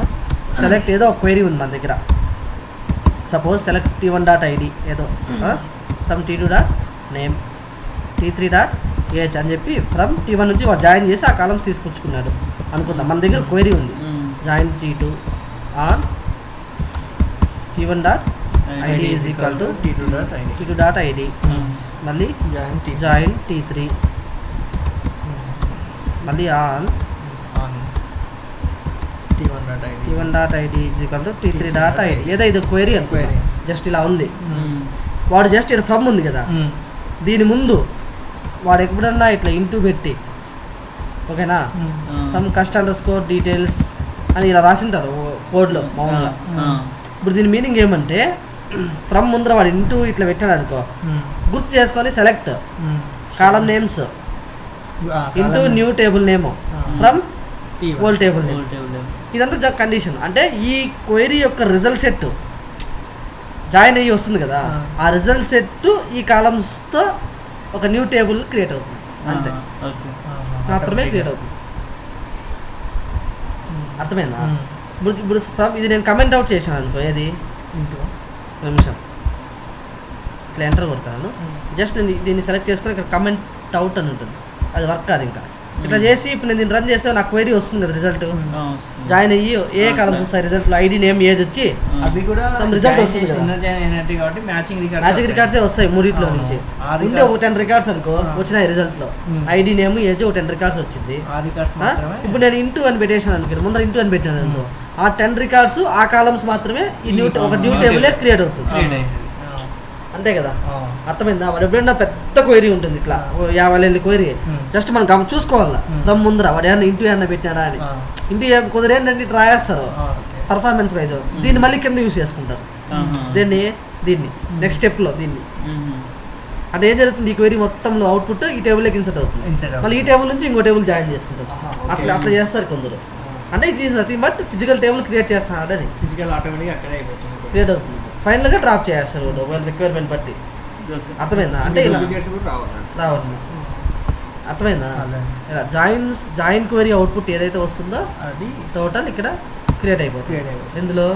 సెలెక్ట్ ఏదో ఒక క్వైరీ ఉంది మన దగ్గర. సపోజ్ సెలెక్ట్ T1.id ఏదో సమ్ T2.name T3.age అని చెప్పి ఫ్రమ్ T1 నుంచి వాడు జాయిన్ చేసి ఆ కాలమ్స్ తీసుకొచ్చుకున్నాడు అనుకుందాం. మన దగ్గర క్వైరీ ఉంది join T2 on T1.id is equal to T2.id మళ్ళీ జాయిన్ T3 మళ్ళీ on T1.id is equal to T3.id. ఏదో ఇది క్వైరీ అనుకో, జస్ట్ ఇలా ఉంది. వాడు జస్ట్ ఇక్కడ ఫ్రమ్ ఉంది కదా, దీని ముందు వాడు ఎప్పుడన్నా ఇట్లా ఇంటూ పెట్టి ఓకేనా సమ్ కస్ట్__ డీటెయిల్స్ అని ఇలా రాసింటారు కోడ్లో మామూలుగా. ఇప్పుడు దీని మీనింగ్ ఏమంటే ఫ్రమ్ ముందర వాడు ఇంటూ ఇట్లా పెట్టాడు అనుకో, గుర్తు చేసుకొని select column names into new table name from old table name. ఇదంతా కండిషన్. అంటే ఈ క్వైరీ యొక్క రిజల్ట్ సెట్ జాయిన్ అయ్యి వస్తుంది కదా, ఆ రిజల్ట్ సెట్ ఈ కాలమ్స్తో ఒక న్యూ టేబుల్ క్రియేట్ అవుతుంది. అంతే, మాత్రమే క్రియేట్ అవుతుంది. అర్థమైందా? ఇప్పుడు ఇది నేను కమెంట్ అవుట్ చేశాను అనుకో, ఏది నిమిషం ఇట్లా ఎంటర్ కొడతాను. జస్ట్ నేను దీన్ని సెలెక్ట్ చేసుకొని ఇక్కడ కమెంట్ అవుట్ అని ఉంటుంది, అది వర్క్ కాదు. ఇంకా ఇట్లా చేసి ఇప్పుడు నేను దీన్ని రన్ చేస్తే నాకు క్వైరీ వస్తుంది కదా, రిజల్ట్ జాయిన్ అయ్యి ఏ కాలమ్స్ వస్తాయి రిజల్ట్లో, ఐడి నేమ్ ఏజ్ వచ్చి అవి కూడా రిజల్ట్ వస్తుంది కదా. మ్యాచింగ్ రికార్డ్సే వస్తాయి మూడిట్లో నుంచి. ఉండే ఒక 10 రికార్డ్స్ అనుకో వచ్చినాయి రిజల్ట్లో, ఐడి నేమ్ ఏజ్ ఒక 10 రికార్డ్స్ వచ్చింది. ఇప్పుడు నేను ఇంటూ అని పెట్టేసాను అనుకో, ముందర ఇంటూ అని పెట్టాను అనుకో, ఆ 10 రికార్డ్స్ ఆ కాలమ్స్ మాత్రమే ఈ ఒక న్యూ టేబులే క్రియేట్ అవుతుంది. అంతే కదా, అర్థమైందా? వాడు ఎప్పుడైనా పెద్ద క్వైరీ ఉంటుంది ఇట్లా 50 క్వైరీ, జస్ట్ మనం చూసుకోవాలా ఫ్రమ్ ముందర వాడు ఏమన్నా ఇంటూ ఏమన్నా పెట్టాడా అని. ఇంటూ కొందరు ఏంటంటే ఇట్లా రాయేస్తారు పర్ఫార్మెన్స్ వైజ్, దీన్ని మళ్ళీ కింద యూస్ చేసుకుంటారు. దీన్ని నెక్స్ట్ స్టెప్లో దీన్ని అంటే ఏం జరుగుతుంది, ఈ క్వైరీ మొత్తంలో అవుట్పుట్ ఈ టేబుల్లోకి ఇన్సర్ట్ అవుతుంది. మళ్ళీ ఈ టేబుల్ నుంచి ఇంకో టేబుల్ జాయిన్ చేసుకుంటారు. అట్లా చేస్తారు కొందరు. అంటే ఇది nothing but physical table create చేస్తాడు అని ఫిజికల్ ఆటోమేటిక్ అక్కడే అయిపోతుంది, క్రియేట్ అవుతుంది. ఫైనల్గా డ్రాప్ చేస్తారు వాళ్ళ రిక్వైర్మెంట్ బట్టి. అర్థమైందా? అంటే ఇలా రావాలి. అర్థమైందా? ఇలా జాయిన్ క్వైరీ అవుట్పుట్ ఏదైతే వస్తుందో అది టోటల్ ఇక్కడ క్రియేట్ అయిపోతుంది. ఇందులో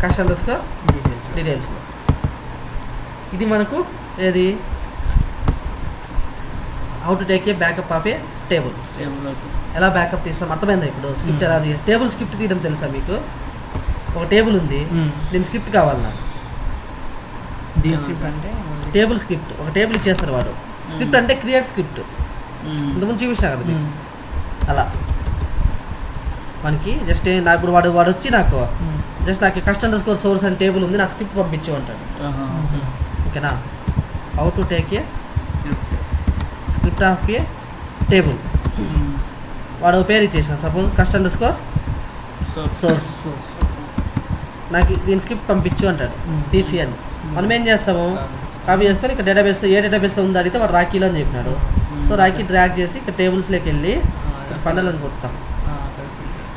కస్ట్__ డీటెయిల్స్. ఇది మనకు ఏది how to take a backup of A table. ఎలా బ్యాకప్ తీస్తాం అర్థమైందా? ఇప్పుడు స్క్రిప్ట్ ఎలా టేబుల్ స్క్రిప్ట్ తీయడం తెలుసా మీకు? ఒక టేబుల్ ఉంది, దీని స్క్రిప్ట్ కావాలి నాకు. టేబుల్ స్క్రిప్ట్ ఒక టేబుల్ ఇచ్చేస్తారు వాడు. స్క్రిప్ట్ అంటే క్రియేట్ స్క్రిప్ట్, ఇంతకుముందు చూపించినా కదా మీకు. అలా మనకి జస్ట్ నాకు ఇప్పుడు వాడు వచ్చి నాకు జస్ట్ నాకు కస్ట్__ సోర్స్ అని టేబుల్ ఉంది, నాకు స్క్రిప్ట్ పంపించు అంటాడు. ఓకేనా, how to take a script of A table. వాడు పేరు ఇచ్చేసిన సపోజ్ కస్ట్__ సోర్స్, నాకు దీని స్క్రిప్ట్ పంపించు అంటాడు, తీసి అని. మనం ఏం చేస్తాము, కాపీ చేసుకొని ఇక్కడ డేటాబేస్లో ఏ డేటాబేస్లో ఉందో అడిగితే వాడు రాకీలో అని చెప్పినాడు. సో రాకీ డ్రాగ్ చేసి ఇక్కడ టేబుల్స్లోకి వెళ్ళి ఇక్కడ ఫండల్ అని కొడతాం.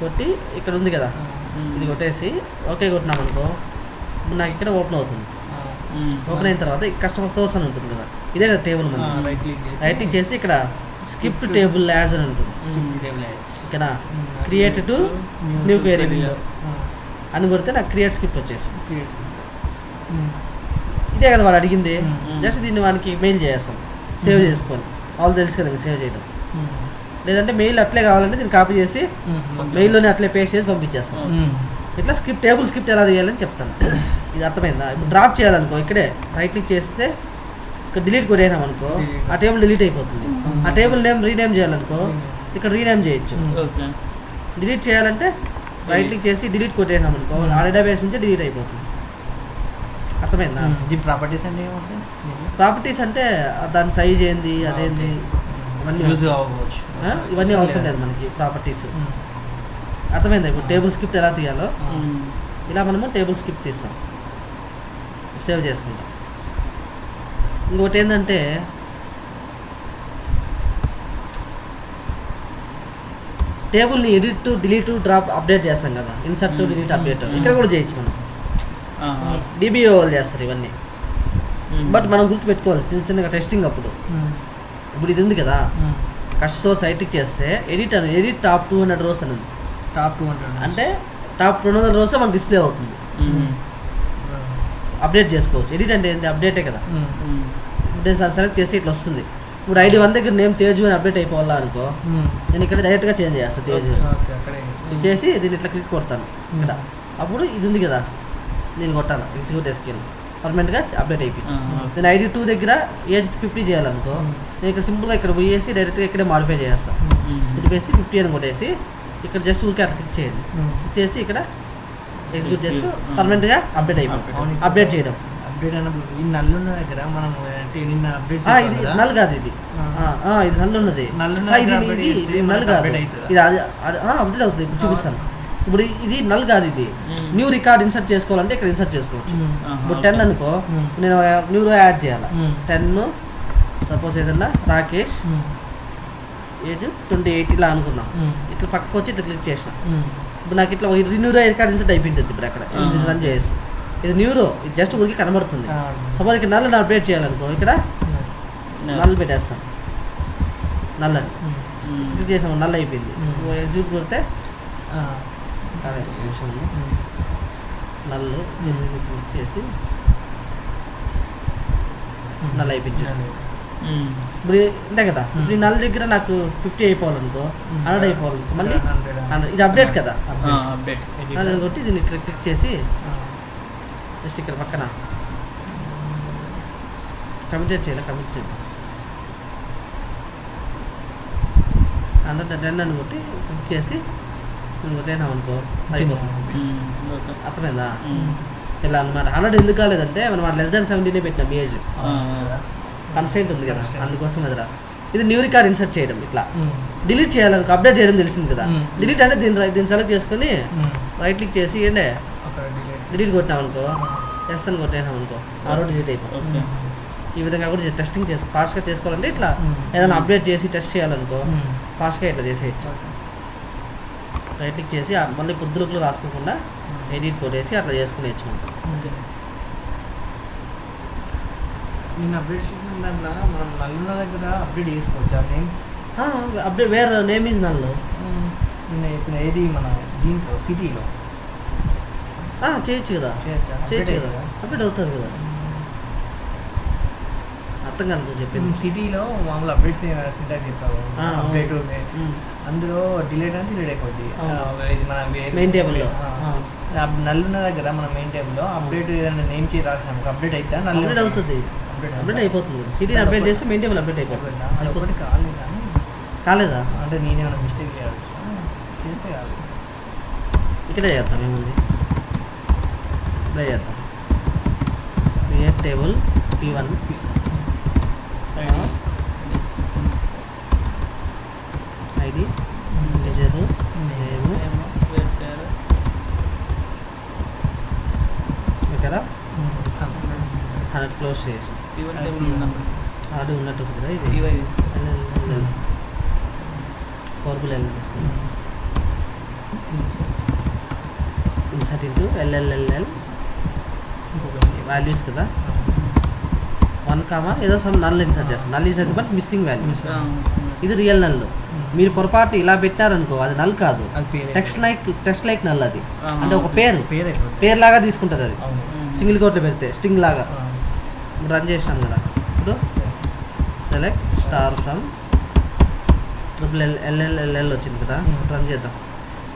కొట్టి ఇక్కడ ఉంది కదా, ఇది కొట్టేసి ఓకే కొట్టినాం అనుకో, ఇప్పుడు నాకు ఇక్కడ ఓపెన్ అవుతుంది. ఓపెన్ అయిన తర్వాత కస్టమర్ సోర్స్ అని ఉంటుంది కదా, ఇదే కదా టేబుల్. మనం రైట్ క్లిక్ చేసి ఇక్కడ స్క్రిప్ట్ టేబుల్ యాజ్ అని ఉంటుంది. ఓకేనా, create to new query window అని కొడితే నాకు క్రియేట్ స్క్రిప్ట్ వచ్చేస్తుంది. ఇదే కదా వాడు అడిగింది. జస్ట్ దీన్ని వానికి మెయిల్ చేస్తాం, సేవ్ చేసుకొని. వాళ్ళు తెలుసు కదా సేవ్ చేయడం. లేదంటే మెయిల్ అట్లే కావాలంటే దీన్ని కాపీ చేసి మెయిల్లోనే అట్లే పేస్ట్ చేసి పంపించేస్తాం. ఇట్లా టేబుల్ స్క్రిప్ట్ ఎలా తీయాలని చెప్తాను. ఇది అర్థమైందా? ఇప్పుడు డ్రాప్ చేయాలనుకో ఇక్కడే రైట్ క్లిక్ చేస్తే ఇక్కడ డిలీట్ కొట్టేసాం అనుకో ఆ టేబుల్ డిలీట్ అయిపోతుంది. ఆ టేబుల్ నేమ్ రీనేమ్ చేయాలనుకో ఇక్కడ రీనేమ్ చేయొచ్చు. ఓకే. డిలీట్ చేయాలంటే రైట్ క్లిక్ చేసి డిలీట్ కొట్టేసాం అనుకో ఆ డేటాబేస్ నుంచి డిలీట్ అయిపోతుంది. అర్థమైందా? ఇది ప్రాపర్టీస్ అంటే ఏమవుతుంది? ప్రాపర్టీస్ అంటే దాని సైజ్ ఏంది అదేంది ఇవన్నీ యూజ్ అవసరం. అవ్వచ్చు. ఇవన్నీ అవసరం లేదు మనకి ప్రాపర్టీస్. అర్థమైందా? ఇప్పుడు టేబుల్ స్క్రిప్ట్ ఎలా తీయాలో ఇలా మనము టేబుల్ స్క్రిప్ట్ తీస్తాం, సేవ్ చేసుకుంటాం. ఇంకోటి ఏంటంటే టేబుల్ని ఎడిట్ డిలీట్ డ్రాప్ అప్డేట్ చేస్తాం కదా, ఇన్సర్ట్ డిలీట్ అప్డేట్ ఇక్కడ కూడా చేయొచ్చు మనం. డిబిఓ వాళ్ళు చేస్తారు ఇవన్నీ. బట్ మనం గుర్తుపెట్టుకోవాలి చిన్న చిన్నగా టెస్టింగ్ అప్పుడు. ఇప్పుడు ఇది ఉంది కదా, కస్టో సైట్కి చేస్తే ఎడిట్ టాప్ 200 రోస్ అని ఉంది. టాప్ 200 అంటే టాప్ 200 రోస్ మనకు డిస్ప్లే అవుతుంది. అప్డేట్ చేసుకోవచ్చు. ఎడిట్ అంటే ఏంటి? అప్డేటే కదా. నేను సెలెక్ట్ చేసి ఇట్లా వస్తుంది. ఇప్పుడు ఐడి 1 దగ్గర నేమ్ తేజు అని అప్డేట్ అయిపోవాలా అనుకో, నేను ఇక్కడ డైరెక్ట్గా చేంజ్ చేస్తాను తేజు చేసి దీన్ని ఇట్లా క్లిక్ కొడతాను ఇక్కడ. అప్పుడు ఇది ఉంది కదా, నేను కొట్టాను ఎగ్జిక్యూట్ ఎస్కేల్ పర్మనెంట్గా అప్డేట్ అయిపోయింది. నేను ఐడి 2 దగ్గర ఏజ్ 50 చేయాలనుకో, నేను ఇక్కడ సింపుల్గా ఇక్కడ పోయేసి డైరెక్ట్గా ఇక్కడే మాడిఫై చేస్తాను. తిరిపేసి 50 అని కొట్టేసి ఇక్కడ జస్ట్ ఊరికే అట్లా క్లిక్ చేయండి. క్లిక్ చేసి ఇక్కడ ఎగ్జిక్యూట్ చేసి పర్మనెంట్గా అప్డేట్ అయిపోయింది. అప్డేట్ చేయడం. అప్డేట్ అన్నప్పుడు ఈ నల్లు ఉన్న దగ్గర మనం అంటే నిన్న అప్డేట్ ఇది నల్ కాదు, ఇది ఇది నల్ ఉన్నది. ఇది నల్ కాదు, ఇది అప్డేట్ అవుతుంది. ఇప్పుడు చూపిస్తాను. ఇప్పుడు ఇది నల్ కాదు, ఇది న్యూ రికార్డ్ ఇన్సర్ట్ చేసుకోవాలంటే ఇక్కడ ఇన్సర్ట్ చేసుకోవచ్చు. ఇప్పుడు 10 అనుకో, నేను న్యూలో యాడ్ చేయాలి. 10 సపోజ్ ఏదన్నా రాకేష్ ఏజ్ 28 ఇలా అనుకుందాం. ఇట్లా పక్కకు వచ్చి ఇట్లా క్లిక్ చేసిన. ఇప్పుడు నాకు ఇట్లా న్యూరో రికార్డ్ ఇన్సర్ట్ అయిపోయింది. ఇప్పుడు అక్కడ ఇది రన్ చేసి ఇది న్యూరో, ఇది జస్ట్ ఊరికి కనబడుతుంది. సపోజ్ ఇక్కడ నల్లని అప్డేట్ చేయాలనుకో, ఇక్కడ నల్ పెట్టేస్తాం. నల్లని క్లిక్ చేసాము, నల్ అయిపోయింది. ఎగ్జిక్యూట్ కొడితే అదే విషయం నల్లు క్లిక్ చేసి నల్ అయిపోయింది. ఇప్పుడు ఇంతే కదా. ఇప్పుడు ఈ నల్ దగ్గర నాకు 50 అయిపోవాలనుకో, 100 అయిపోవాలనుకో, మళ్ళీ 100. ఇది అప్డేట్ కదా. అప్డేట్ కొట్టి దీన్ని ఇట్లా క్లిక్ చేసి జస్ట్ ఇక్కడ పక్కన కమిట్ చేయాలి. కమిట్ చేద్దాం. 110 అని కొట్టి క్లిక్ చేసి కొట్టేనా అనుకో అయిపోతుంది. అర్థమైందా? ఇలా అనమాట. 100 ఎందుకు కాలేదంటే మనం <70 పెట్టినాం ఏజ్ కన్స్టెంట్ ఉంది కదా, అందుకోసం ఎదురా. ఇది న్యూ రికార్డ్ ఇన్సర్ట్ చేయడం. ఇట్లా డిలీట్ చేయాలనుకో, అప్డేట్ చేయడం తెలిసింది కదా. డిలీట్ అంటే దీన్ని సెలెక్ట్ చేసుకొని రైట్ క్లిక్ చేసి ఏంటే డిలీట్ కొట్టినాం అనుకో, ఎస్ అని కొట్టినాం అనుకో, ఆ రోడ్ డిలీట్ అయిపోతుంది. ఈ విధంగా కూడా టెస్టింగ్ ఫాస్ట్గా చేసుకోవాలంటే ఇట్లా ఏదైనా అప్డేట్ చేసి టెస్ట్ చేయాలనుకో ఫాస్ట్గా ఇట్లా చేసేయచ్చు. రైట్ క్లిక్ చేసి మళ్ళీ పొద్దులకు రాసుకోకుండా ఎడిట్ కొట్టేసి అట్లా చేసుకునేచ్చు మనం. నేను అప్డేట్ చేసిన దాంట్లో మనం నల్లున్న దగ్గర అప్డేట్ చేసుకోవచ్చు. ఆ నేమ్ అప్డేట్ వేరే నేమ్ ఈజ్ నల్. నేను ఇప్పుడు ఏది మన దీంట్లో సిటీలో చేయొచ్చు కదా. చేయొచ్చు కదా, అప్డేట్ అవుతుంది కదా. అర్థం కాదు నువ్వు చెప్పింది. సిటీలో మామూలు అప్డేట్స్ సింటాక్స్ చెప్తావు. అప్డేట్ అందులో డిలీట్ అంటే డిలీట్ అయిపోద్ది. ఇది మన మెయిన్ టేబుల్లో నల్లున్న దగ్గర మన మెయిన్ టేబుల్లో అప్డేట్ ఏదైనా నేమ్ చేసి రాసినాము అప్డేట్ అయితే అప్డేట్ అవుతుంది. అప్డేట్ అయిపోతుంది. సిటీని అప్డేట్ చేస్తే మెయిన్ టేబుల్ అప్డేట్ అయిపోతుంది. అయిపోతే కాలేదు కానీ కాలేదా అంటే నేనేమైనా మిస్టేక్ చేయవచ్చు చేస్తే కాదు. ఇక్కడే చేస్తాం. ఏముంది ఇక్కడే చేస్తాం. Create table P1 ID major name ఇక్కడ 100 క్లోజ్ చేసి ఆడి ఉన్నట్టు కదా. ఇది LLL 4 తీసుకున్నాం. ఇన్సర్ట్ ఇంటూ LLLL వాల్యూస్ కదా. 1 ఏదో సమ్ నల్ ఇన్సర్ట్ చేస్తాం. Null insert but missing values. ఇది రియల్ నల్. మీరు పొరపాటు ఇలా పెట్టారనుకో అది నల్ కాదు, టెక్స్ట్ లైక్ నల్. అది అంటే ఒక పేరు లాగా తీసుకుంటుంది. అది సింగిల్ కోట్లో పెడితే స్ట్రింగ్ లాగా. రన్ చేసినాం కదా. ఇప్పుడు సెలెక్ట్ స్టార్ ఫ్రమ్ LLL వచ్చింది కదా. రన్ చేద్దాం.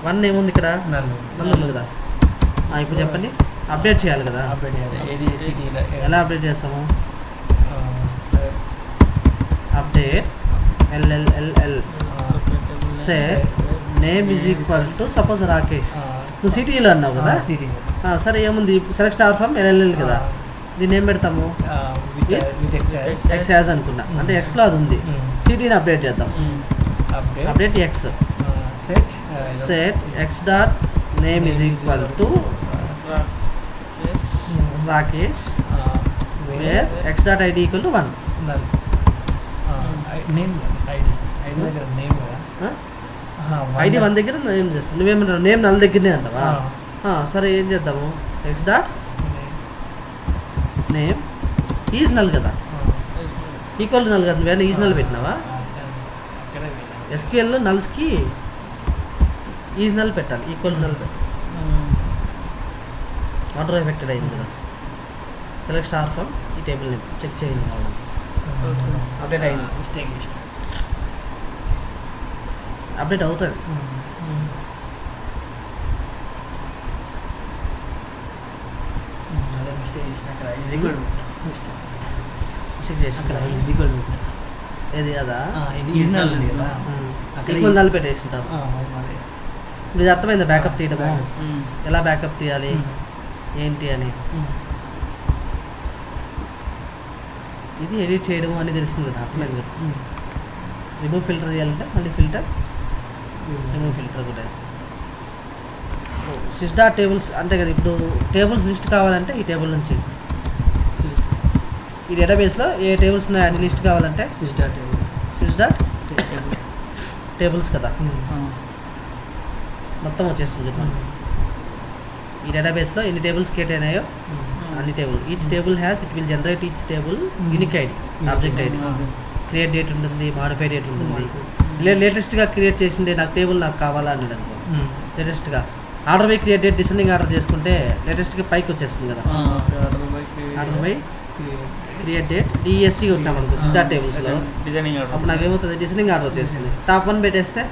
1 ఏముంది ఇక్కడ? నల్ ఉంది కదా. ఇప్పుడు చెప్పండి అప్డేట్ చేయాలి కదా. అప్డేట్ చేయాలి. ఏది సిటీలో ఎలా అప్డేట్ చేస్తాము? Update LLLL set name is equal to suppose Rakesh. నువ్వు సిటీలో అన్నావు కదా. సిటీ సరే ఏముంది, సెలెక్ట్ స్టార్ ఫ్రమ్ LLL కదా. దీన్ని ఏం పెడతాము? ఎక్స్ యాజ్ అనుకున్నా, అంటే ఎక్స్లో అది ఉంది. సిటీని అప్డేట్ చేద్దాం. Update X set X dot name is equal to Rakesh where X dot ID equal to 1. Name ID దగ్గర నేమ్ కదా. ఐడి 1 దగ్గర నేమ్ చేస్తాను. నువ్వేమంటావు? నేమ్ నల్ దగ్గరనే అంటావా? సరే ఏం చేద్దాము? X dot name is null కదా, ఈక్వల్ టు నల్ కదా. నువ్వేనా ఈజ్ నల్ పెట్టినావా? ఎస్క్యూఎల్లో నల్స్కి ఈజ్ నల్ పెట్టాలి, ఈక్వల్ టు నల్ పెట్టాలి. ఆర్డర్ ఎఫెక్టెడ్ అయింది కదా. సెలెక్ట్ స్టార్ ఫ్రమ్ ఈ టేబుల్ నేమ్ చెక్ చేయండి. అప్డేట్ అయింది. మిస్టేక్ చేసిన. అప్డేట్ అవుతుంది. అదే మిస్టేక్ చేసిన అక్కడ ఈజీక్వల్ మిస్టేక్ చెక్ చేసి అక్కడ ఈజీక్వల్ ఏది అదా ఈజనల్ ఉంది కదా. ఈక్వల్ నల్ పెట్టేసి ఉంటారు. మరి ఇప్పుడు ఇది అర్థమైందా? బ్యాకప్ తీయడము ఎలా బ్యాకప్ తీయాలి ఏంటి అని. ఇది ఎడిట్ చేయడము అని తెలిసింది కదా, అర్థమైంది కదా. రిమూవ్ ఫిల్టర్ చేయాలంటే మళ్ళీ ఫిల్టర్ రిమూవ్ ఫిల్టర్ కూడా వేస్తాం. సిస్ డాట్ టేబుల్స్ అంతే కదా. ఇప్పుడు టేబుల్స్ లిస్ట్ కావాలంటే ఈ టేబుల్ నుంచి, ఈ డేటాబేస్లో ఏ టేబుల్స్ ఉన్నాయో అన్ని లిస్ట్ కావాలంటే సిస్ డాట్ టేబుల్స్ కదా, మొత్తం వచ్చేస్తుంది మనకి. ఈ డేటాబేస్లో ఎన్ని టేబుల్స్ క్రియేట్ అయినాయో అన్ని table, each table has it will generate each table unique ID, object ID, create date ఉంటుంది, మాడిఫై డేట్ ఉంటుంది. లేటెస్ట్గా క్రియేట్ చేసిండే నాకు టేబుల్ నాకు కావాలా అన్నాడు అనుకో, లేటెస్ట్గా order by create date descending order చేసుకుంటే లేటెస్ట్గా పైకి వచ్చేస్తుంది కదా. Order by create date DSC ఉంటాం అనుకో సిస్ డాట్ టేబుల్స్లో, అప్పుడు నాకు ఏమవుతుంది? డిసెండింగ్ ఆర్డర్ వచ్చేస్తుంది. టాప్ 1 పెట్టేస్తే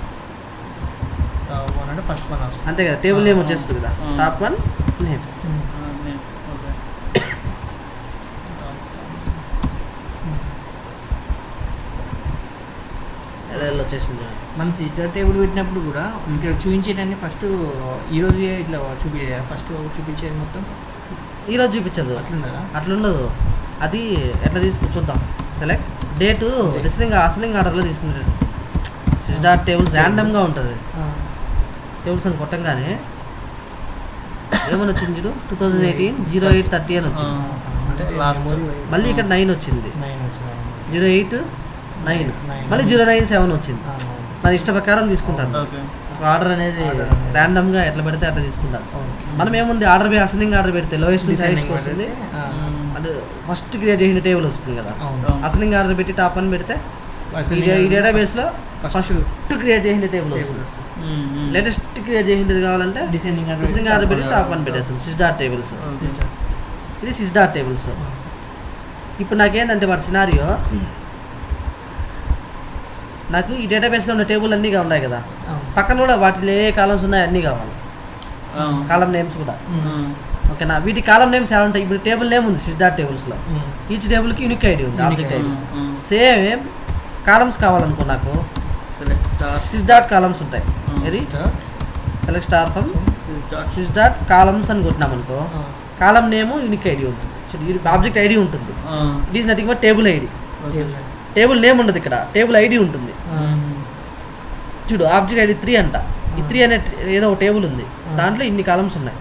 ఫస్ట్ వన్ అంతే కదా, టేబుల్ నేమ్ వచ్చేస్తుంది కదా. టాప్ 1 నేమ్ వచ్చేసింది. మన సిస్టర్ టేబుల్ పెట్టినప్పుడు కూడా ఇక్కడ చూపించేటన్ని ఫస్ట్ ఈరోజు ఇట్లా ఫస్ట్ చూపించేది మొత్తం ఈరోజు చూపించదు, అట్లుండదా? అట్లుండదు. అది ఎట్లా చూద్దాం. సెలెక్ట్ డేటు అసెండింగ్ ఆర్డర్లో తీసుకుంటాడు. సిస్ డాట్ టేబుల్స్ ర్యాండమ్గా ఉంటుంది. టేబుల్స్ అని కొట్టంగానే ఏమని వచ్చింది చూడు, 2018 0830 అని వచ్చింది. మళ్ళీ ఇక్కడ 9 వచ్చింది, 08 9, మళ్ళీ 097 వచ్చింది. నా ఇష్ట ప్రకారం తీసుకుంటాను. ఒక ఆర్డర్ అనేది ర్యాండమ్గా ఎట్లా పెడితే అట్లా తీసుకుంటాను. మనం ఏముంది, ఆర్డర్ బై అసెండింగ్ ఆర్డర్ పెడితే లోయెస్ట్ నుంచి హైయెస్ట్కి వస్తుంది. అంటే ఫస్ట్ క్రియేట్ చేసిన టేబుల్ వస్తుంది కదా. అసెండింగ్ ఆర్డర్ పెట్టి టాప్ 1 పెడితే ఈ డేటాబేస్లో ఫస్ట్ క్రియేట్ చేసిన టేబుల్ వస్తుంది. లేటెస్ట్ క్రియేట్ చేసింది కావాలంటే డిసెండింగ్ ఆర్డర్ పెట్టి టాప్ 1 పెట్టేస్తాం. సిస్ డాట్ టేబుల్స్, ఇది సిస్ డాట్ టేబుల్స్. ఇప్పుడు నాకేంటంటే వాటి సినారియో, నాకు ఈ డేటాబేస్లో ఉన్న టేబుల్ అన్నీ ఉన్నాయి కదా, పక్కన కూడా వాటిలో ఏ కాలమ్స్ ఉన్నాయో అన్నీ కావాలి, కాలం నేమ్స్ కూడా. ఓకేనా? వీటి కాలం నేమ్స్ ఎలా ఉంటాయి? ఇప్పుడు టేబుల్ నేమ్ ఉంది సిస్ డాట్ టేబుల్స్లో, ఈచ్ టేబుల్కి యూనిక్ ఐడి ఉంది, ఆబ్జెక్ట్ ఐడి. సేమ్ కాలమ్స్ కావాలనుకో, నాకు సిస్ డాట్ కాలమ్స్ ఉంటాయి. ఇది select star from sys dot columns అని కొట్టినాం అనుకో, కాలం నేమ్ యూనిక్ ఐడి ఉంటుంది, ఆబ్జెక్ట్ ఐడి ఉంటుంది. It is nothing but table ID. Table name ఉండదు ఇక్కడ, టేబుల్ ఐడి ఉంటుంది. చూడు, ఆబ్జెక్ట్ ఐడి 3 అంట. ఈ 3 అనే ఏదో ఒక టేబుల్ ఉంది, దాంట్లో ఇన్ని కాలమ్స్ ఉన్నాయి.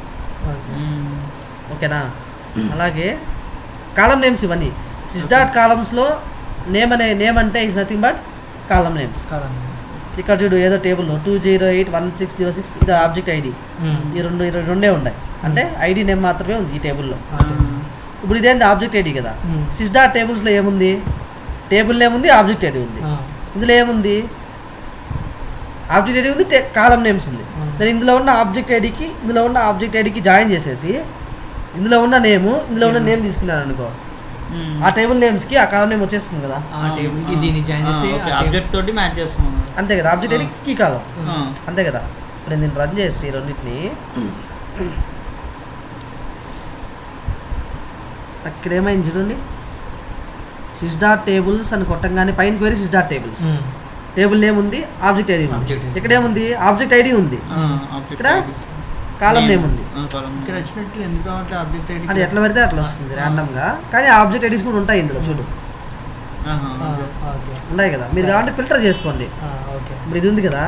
ఓకేనా? అలాగే కాలం నేమ్స్ ఇవన్నీ సిస్ డాట్ కాలమ్స్లో నేమ్ అంటే is nothing but column names. ఇక్కడ చూడు, ఏదో టేబుల్లో 2081606 ఇది ఆబ్జెక్ట్ ఐడి. ఈ రెండే ఉన్నాయి, అంటే ఐడి నేమ్ మాత్రమే ఉంది ఈ టేబుల్లో. ఇప్పుడు ఇదేంటి? ఆబ్జెక్ట్ ఐడి కదా. సిస్ డాట్ టేబుల్స్లో ఏముంది? టేబుల్ నేమ్ ఉంది, ఆబ్జెక్ట్ ఐడి ఉంది. ఇందులో ఏముంది? ఆబ్జెక్ట్ ఐడి ఉంది, కాలం నేమ్స్ ఉంది. నేను ఇందులో ఉన్న ఆబ్జెక్ట్ ఐడికి జాయిన్ చేసేసి ఇందులో ఉన్న నేమ్ తీసుకున్నాను అనుకో, ఆ టేబుల్ నేమ్స్కి ఆ కాలం నేమ్ వచ్చేస్తుంది కదా. ఆబ్జెక్ట్ తోటి మ్యాచ్ చేస్తున్నాం అంతే కదా, ఆబ్జెక్ట్ ఐడి కీ కాలం అంతే కదా. ఇప్పుడు నేను రన్ చేసి రెండింటిని అక్కడ ఏమైంది చూడండి, సిస్ డాట్ టేబుల్స్ అని కొట్టంగానే పైన query sys dot tables, table name ఉంది, ఆబ్జెక్ట్ ఐడి ఉంది. Object ID. ఇక్కడ ఏముంది, ఆబ్జెక్ట్ ఐడి ఉంది, ఇక్కడ కాలం నేమ్ ఉంది. ఇక్కడ వచ్చినట్లు ఎందుకు కావాలి ఆబ్జెక్ట్ ఐడి అది ఎట్లా పెడితే అట్లా వస్తుంది ర్యాండమ్గా, కానీ ఆబ్జెక్ట్ ఐడీస్ కూడా ఉంటాయి ఇందులో చూడు, ఓకే ఉన్నాయి కదా. మీరు కావాలంటే ఫిల్టర్ చేసుకోండి. ఓకే ఇప్పుడు ఇది ఉంది కదా,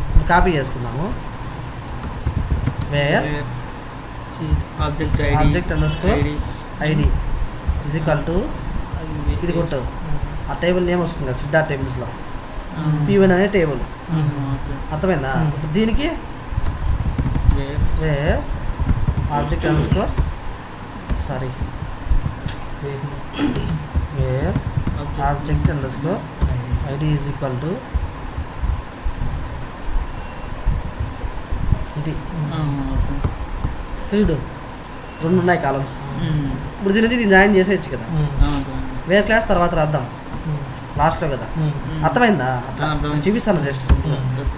ఇప్పుడు కాపీ చేసుకుందాము. Where object underscore ID is equal to ఇది కొట్టు, ఆ టేబుల్ నేమ్ వస్తుంది కదా సిద్ధార్థ టేబుల్స్లో, P1 అనే టేబుల్. అర్థమైందా? ఇప్పుడు దీనికి where object underscore where object underscore ID is equal to ఇది. చూడు, రెండు ఉన్నాయి కాలమ్స్. ఇప్పుడు దీన్ని జాయిన్ చేసేయచ్చు కదా, వేరే క్లాస్ తర్వాత రాద్దాం లాస్ట్లో కదా. అర్థమైందా? చూపిస్తాను జస్ట్.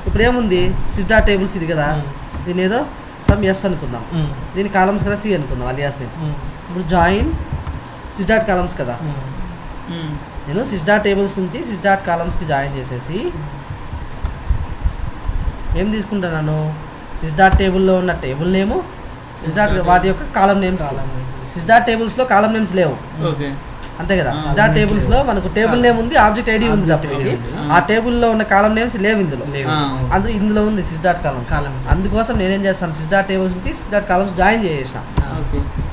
ఇప్పుడు ఏముంది, సిస్ డాట్ టేబుల్స్ ఇది కదా, దీని ఏదో సమ్ ఎస్ అనుకుందాం, దీని కాలమ్స్ కదా సి అనుకుందాం, అలియాస్ నేమ్. ఇప్పుడు జాయిన్ సిస్ డాట్ కాలమ్స్ కదా, నేను సిస్ డాట్ టేబుల్స్ నుంచి సిస్ డాట్ కాలమ్స్కి జాయిన్ చేసేసి ఏం తీసుకుంటున్నాను, సిస్ డాట్ టేబుల్లో ఉన్న టేబుల్ నేము, సిస్ డాట్ వాటి యొక్క కాలం నేమ్స్. సిస్ డాట్ టేబుల్స్లో కాలం నేమ్స్ లేవు, అంతే కదా. సిస్ డాట్ టేబుల్స్లో మనకు టేబుల్ నేమ్ ఉంది, ఆబ్జెక్ట్ ఐడి ఉంది తప్పించి ఆ టేబుల్లో ఉన్న కాలం నేమ్స్ లేవు ఇందులో. అందులో ఇందులో ఉంది సిస్ డాట్ కాలం. అందుకోసం నేనేం చేస్తాను, సిస్ డాట్ టేబుల్స్ నుంచి సిస్ డాట్ కాలమ్స్ జాయిన్ చేసేసిన.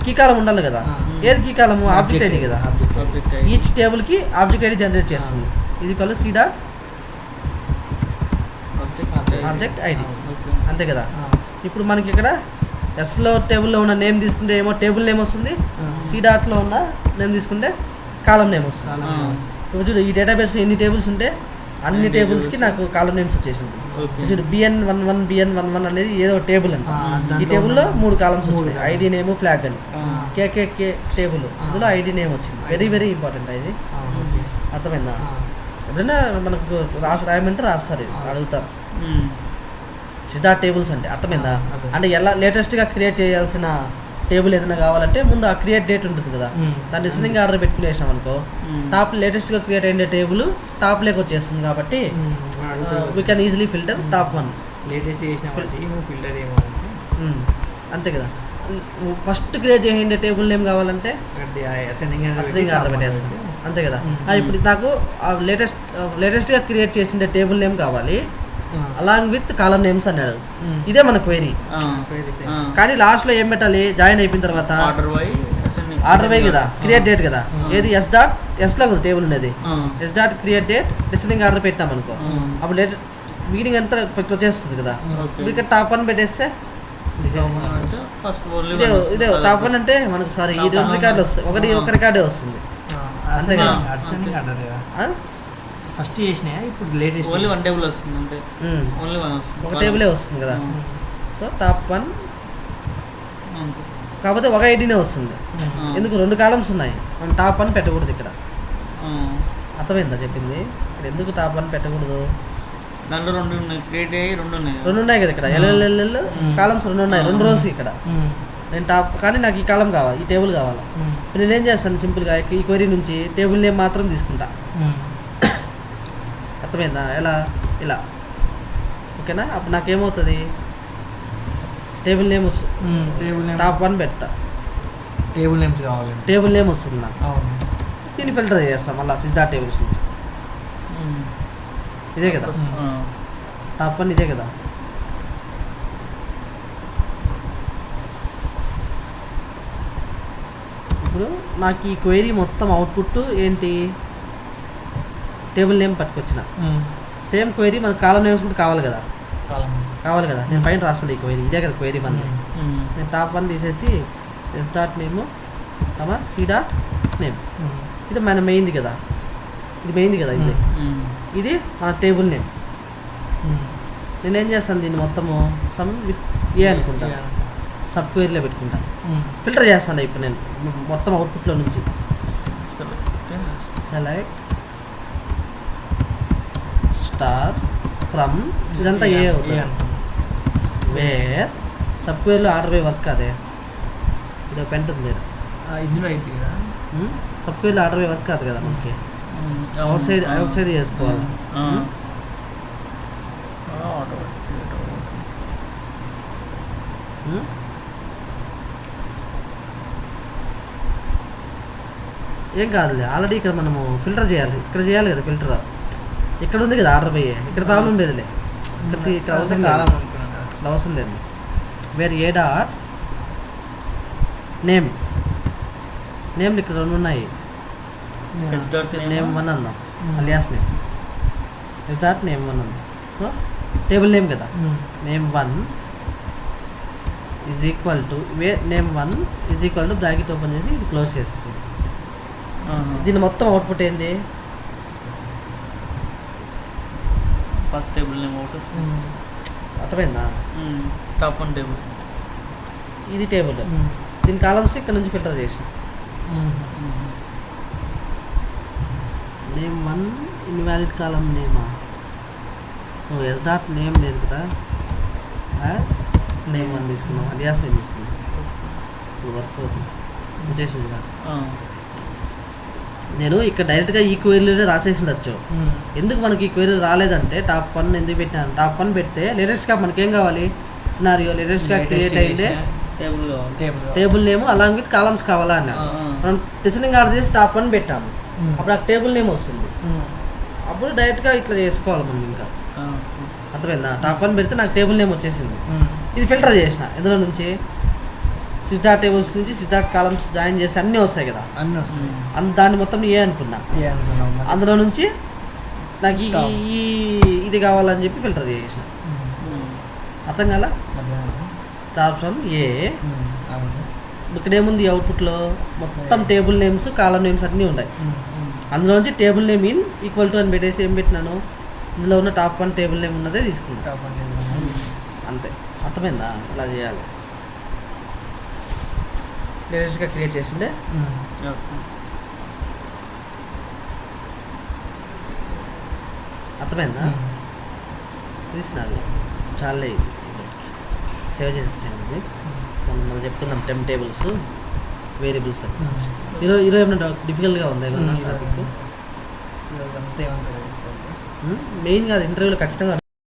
కీ కాలం ఉండాలి కదా, ఏది కీ కాలము, ఆబ్జెక్ట్ ఐడి కదా. ఈచ్ టేబుల్కి ఆబ్జెక్ట్ ఐడి జనరేట్ చేస్తుంది. ఇది కలు సి డాట్ ఆబ్జెక్ట్ ఐడి, అంతే కదా. ఇప్పుడు మనకి ఇక్కడ ఎస్లో టేబుల్లో ఉన్న నేమ్ తీసుకుంటే ఏమో టేబుల్ నేమ్ వస్తుంది, సి డాట్లో ఉన్న నేమ్ తీసుకుంటే కాలం నేమ్ వస్తుంది. ఇప్పుడు చూడు, ఈ డేటాబేస్ ఎన్ని టేబుల్స్ ఉంటే అన్ని టేబుల్స్కి నాకు కాలం నేమ్స్ వచ్చేసింది. చూడు, BN11 BN11 అనేది ఏదో టేబుల్ అండి. ఈ టేబుల్లో 3 కాలమ్స్ వచ్చినాయి, ఐడి నేమ్ ఫ్లాగ్ అని. కేకేకే టేబుల్, అందులో ఐడి నేమ్ వచ్చింది. వెరీ వెరీ ఇంపార్టెంట్ ఇది, అర్థమైందా? ఎప్పుడైనా మనకు రాయమంటే రాస్తారు, అడుగుతారు. సిస్ డాట్ టేబుల్స్ అంటే అర్థమైందా? అంటే ఎలా లేటెస్ట్గా క్రియేట్ చేయాల్సిన టేబుల్ ఏదైనా కావాలంటే ముందు ఆ క్రియేట్ డేట్ ఉంటుంది కదా, దాన్ని లిసనింగ్ ఆర్డర్ పెట్టుకుని వేసాం అనుకో, టాప్ లేటెస్ట్గా క్రియేట్ అయిన టేబుల్ టాప్ లేక వచ్చేస్తుంది. కాబట్టి we can easily filter top 1. Latest చేసిన ఫిల్టర్ ఏమో అంతే కదా. ఫస్ట్ క్రియేట్ చేసిన టేబుల్ నేమ్ కావాలంటే అసెండింగ్ ఆర్డర్ పెట్టేస్తాం, అంతే కదా. ఇప్పుడు నాకు లేటెస్ట్గా క్రియేట్ చేసిన టేబుల్ నేమ్ కావాలి అలాంగ్ విత్ కాలం నేమ్స్ అన్నాడు. ఇదే మన క్వైరీ. కానీ లాస్ట్లో ఏం పెట్టాలి, జాయిన్ అయిపోయిన తర్వాత ఆర్డర్ వై కదా, క్రియేట్ డేట్ కదా, ఏది ఎస్ డాట్ ఎస్లో కదా టేబుల్ ఉండేది, S dot create date listening order పెట్టాం అనుకో, అప్పుడు బిగినింగ్ అంతా వచ్చేస్తుంది కదా. ఇక్కడ టాప్ 1 పెట్టేస్తే ఇదే టాప్ 1 అంటే మనకు సారీ ఈ 2 రికార్డులు వస్తాయి, ఒక రికార్డే వస్తుంది, అంతే కదా. ఫస్ట్ చేసిన ఇప్పుడు లేటెస్ట్ ఓన్లీ 1 టేబుల్ వస్తుంది, అంతే. ఓన్లీ 1 వస్తుంది, ఒక టేబులే వస్తుంది కదా. సో టాప్ 1 కాకపోతే ఒక ఐడినే వస్తుంది. ఎందుకు 2 కాలమ్స్ ఉన్నాయి, మనం టాప్ 1 పెట్టకూడదు ఇక్కడ. అర్థమైందా చెప్పింది? ఇక్కడ ఎందుకు టాప్ 1 పెట్టకూడదు, దాంట్లో 2 ఉన్నాయి, క్రియేట్ అయ్యి 2 ఉన్నాయి, 2 ఉన్నాయి కదా ఇక్కడ. ఎల్ఎల్ఎల్ కాలమ్స్ 2 ఉన్నాయి, 2 రోస్ ఇక్కడ. నేను టాప్, కానీ నాకు ఈ కాలం కావాలి, ఈ టేబుల్ కావాలి. నేనేం చేస్తాను, సింపుల్గా ఈ క్వరీ నుంచి టేబుల్ నేమ్ మాత్రం తీసుకుంటా. అర్థమైందా? ఎలా, ఇలా, ఓకేనా. అప్పుడు నాకేమవుతుంది, టేబుల్ నేమ్ వస్తుంది, టాప్ 1 పెడతా, టేబుల్ నేమ్స్ కావాలి, టేబుల్ నేమ్ వస్తుంది నాకు. దీన్ని ఫిల్టర్ చేస్తాం మళ్ళీ సిస్ డాట్ టేబుల్స్ నుంచి. ఇదే కదా టాప్ 1, ఇదే కదా. ఇప్పుడు నాకు ఈ క్వైరీ మొత్తం అవుట్పుట్ ఏంటి, టేబుల్ నేమ్ పట్టుకొచ్చిన. సేమ్ క్వైరీ మనకు కాలం నేమ్స్ కూడా కావాలి కదా, నేను పైన రాస్తాను ఈ క్వైరీ. ఇదే కదా క్వైరీ మనది. నేను టాప్ 1 తీసేసి S dot name C dot name, ఇది మన మెయిన్ది కదా, ఇది మెయిన్ది కదా. ఇది మన టేబుల్ నేమ్. నేనేం చేస్తాను, దీన్ని మొత్తము సమ్ విత్ ఏ అనుకుంటా, సబ్ క్వైరీలో పెట్టుకుంటా. ఫిల్టర్ చేస్తాను ఇప్పుడు నేను మొత్తం అవుట్పుట్లో నుంచి. సెలెక్ట్ స్టార్ ఫ్రమ్, ఇదంతా ఏ అవుతుంది. వేర్ సబ్ క్వైరీలో ఆర్డర్ బై వర్క్ అదే, ఇది పెంట్ ఉంది ఇందులో అయితే కదా సబ్ క్వెరీలో ఆర్డర్ బై వర్క్ కాదు కదా మనకి, అవుట్ సైడ్ చేసుకోవాలి. ఏం కాదులే, ఆల్రెడీ ఇక్కడ మనము ఫిల్టర్ చేయాలి, ఇక్కడ చేయాలి కదా ఫిల్టర్. ఇక్కడ ఉంది కదా ఆర్డర్ బై, ఇక్కడ ప్రాబ్లం లేదులే, ఇక్కడ అవసరం లేదు, అవసరం లేదు. వేర్ ఏ డాట్ నేమ్, నేమ్లు ఇక్కడ 2 ఉన్నాయి. నేమ్ 1 అందాం, alias name, S dot name 1 అందాం. సో టేబుల్ నేమ్ కదా, name 1 is equal to name 1 is equal to bracket open చేసి ఇది క్లోజ్ చేసేసి, దీని మొత్తం అవుట్పుట్ ఏంది? ఫస్ట్ టేబుల్ నేమ్ ఒకటి, అర్థమైందా? టాప్ 1 టేబుల్, ఇది టేబుల్, దీని కాలమ్స్ ఇక్కడ నుంచి ఫిల్టర్ చేసిన. నేమ్ 1 ఇన్వాలిడ్ కాలమ్ నేమా? ఎస్ డాట్ నేమ్ లేదు కదా, యాజ్ నేమ్ 1 తీసుకున్నాం, అలియాస్ నేమ్ తీసుకున్నాం. ఇప్పుడు వర్క్ అవుతుంది, వచ్చేసింది కదా. నేను ఇక్కడ డైరెక్ట్గా ఈ క్వెరీలోనే రాసేసి ఉండొచ్చు. ఎందుకు మనకి ఈ క్వెరీ రాలేదంటే టాప్ 1 ఎందుకు పెట్టాను? టాప్ 1 పెడితే లేటెస్ట్గా మనకేం కావాలి? సినారియో లేటెస్ట్గా క్రియేట్ అయిందే table name along with columns కావాలా అన్న. మనం డిజైనింగ్ ఆర్డర్ చేసి టాప్ 1 పెట్టాము, అప్పుడు ఆ టేబుల్ నేమ్ వస్తుంది. అప్పుడు డైరెక్ట్గా ఇట్లా చేసుకోవాలి మనం. ఇంకా అర్థమైందా? టాప్ 1 పెడితే నాకు టేబుల్ నేమ్ వచ్చేసింది. ఇది ఫిల్టర్ చేసిన ఎందులో నుంచి, సిస్టా టేబుల్స్ నుంచి సిస్టా కాలమ్స్ జాయిన్ చేసి అన్నీ వస్తాయి కదా, దాన్ని మొత్తం ఏ అనుకున్నా. అందులో నుంచి నాకు ఇది కావాలని చెప్పి ఫిల్టర్ చేసిన. అర్థం కాల? స్టార్ట్ ఫ్రమ్ ఏ. ఇక్కడ ఏముంది అవుట్పుట్లో? మొత్తం టేబుల్ నేమ్స్ కాలం నేమ్స్ అన్నీ ఉన్నాయి. అందులో నుంచి table name in equal to అని పెట్టేసి ఏం పెట్టినాను, ఇందులో ఉన్న టాప్ 1 టేబుల్ నేమ్ ఉన్నదే తీసుకున్నాను. అంతే. అర్థమైందా? ఇలా చేయాలి. లేటెస్ట్గా క్రియేట్ చేసిండే. అర్థమైందా? తీసినారు చాలా సేవ్ చేసేసాను. మనం చెప్పుకుందాం టెంప్ టేబుల్స్ వేరియబుల్స్. ఈరోజు ఏమన్నా డిఫికల్ట్గా ఉంది ఏమన్నా టాపిక్? మెయిన్ కాదు, ఇంటర్వ్యూలో ఖచ్చితంగా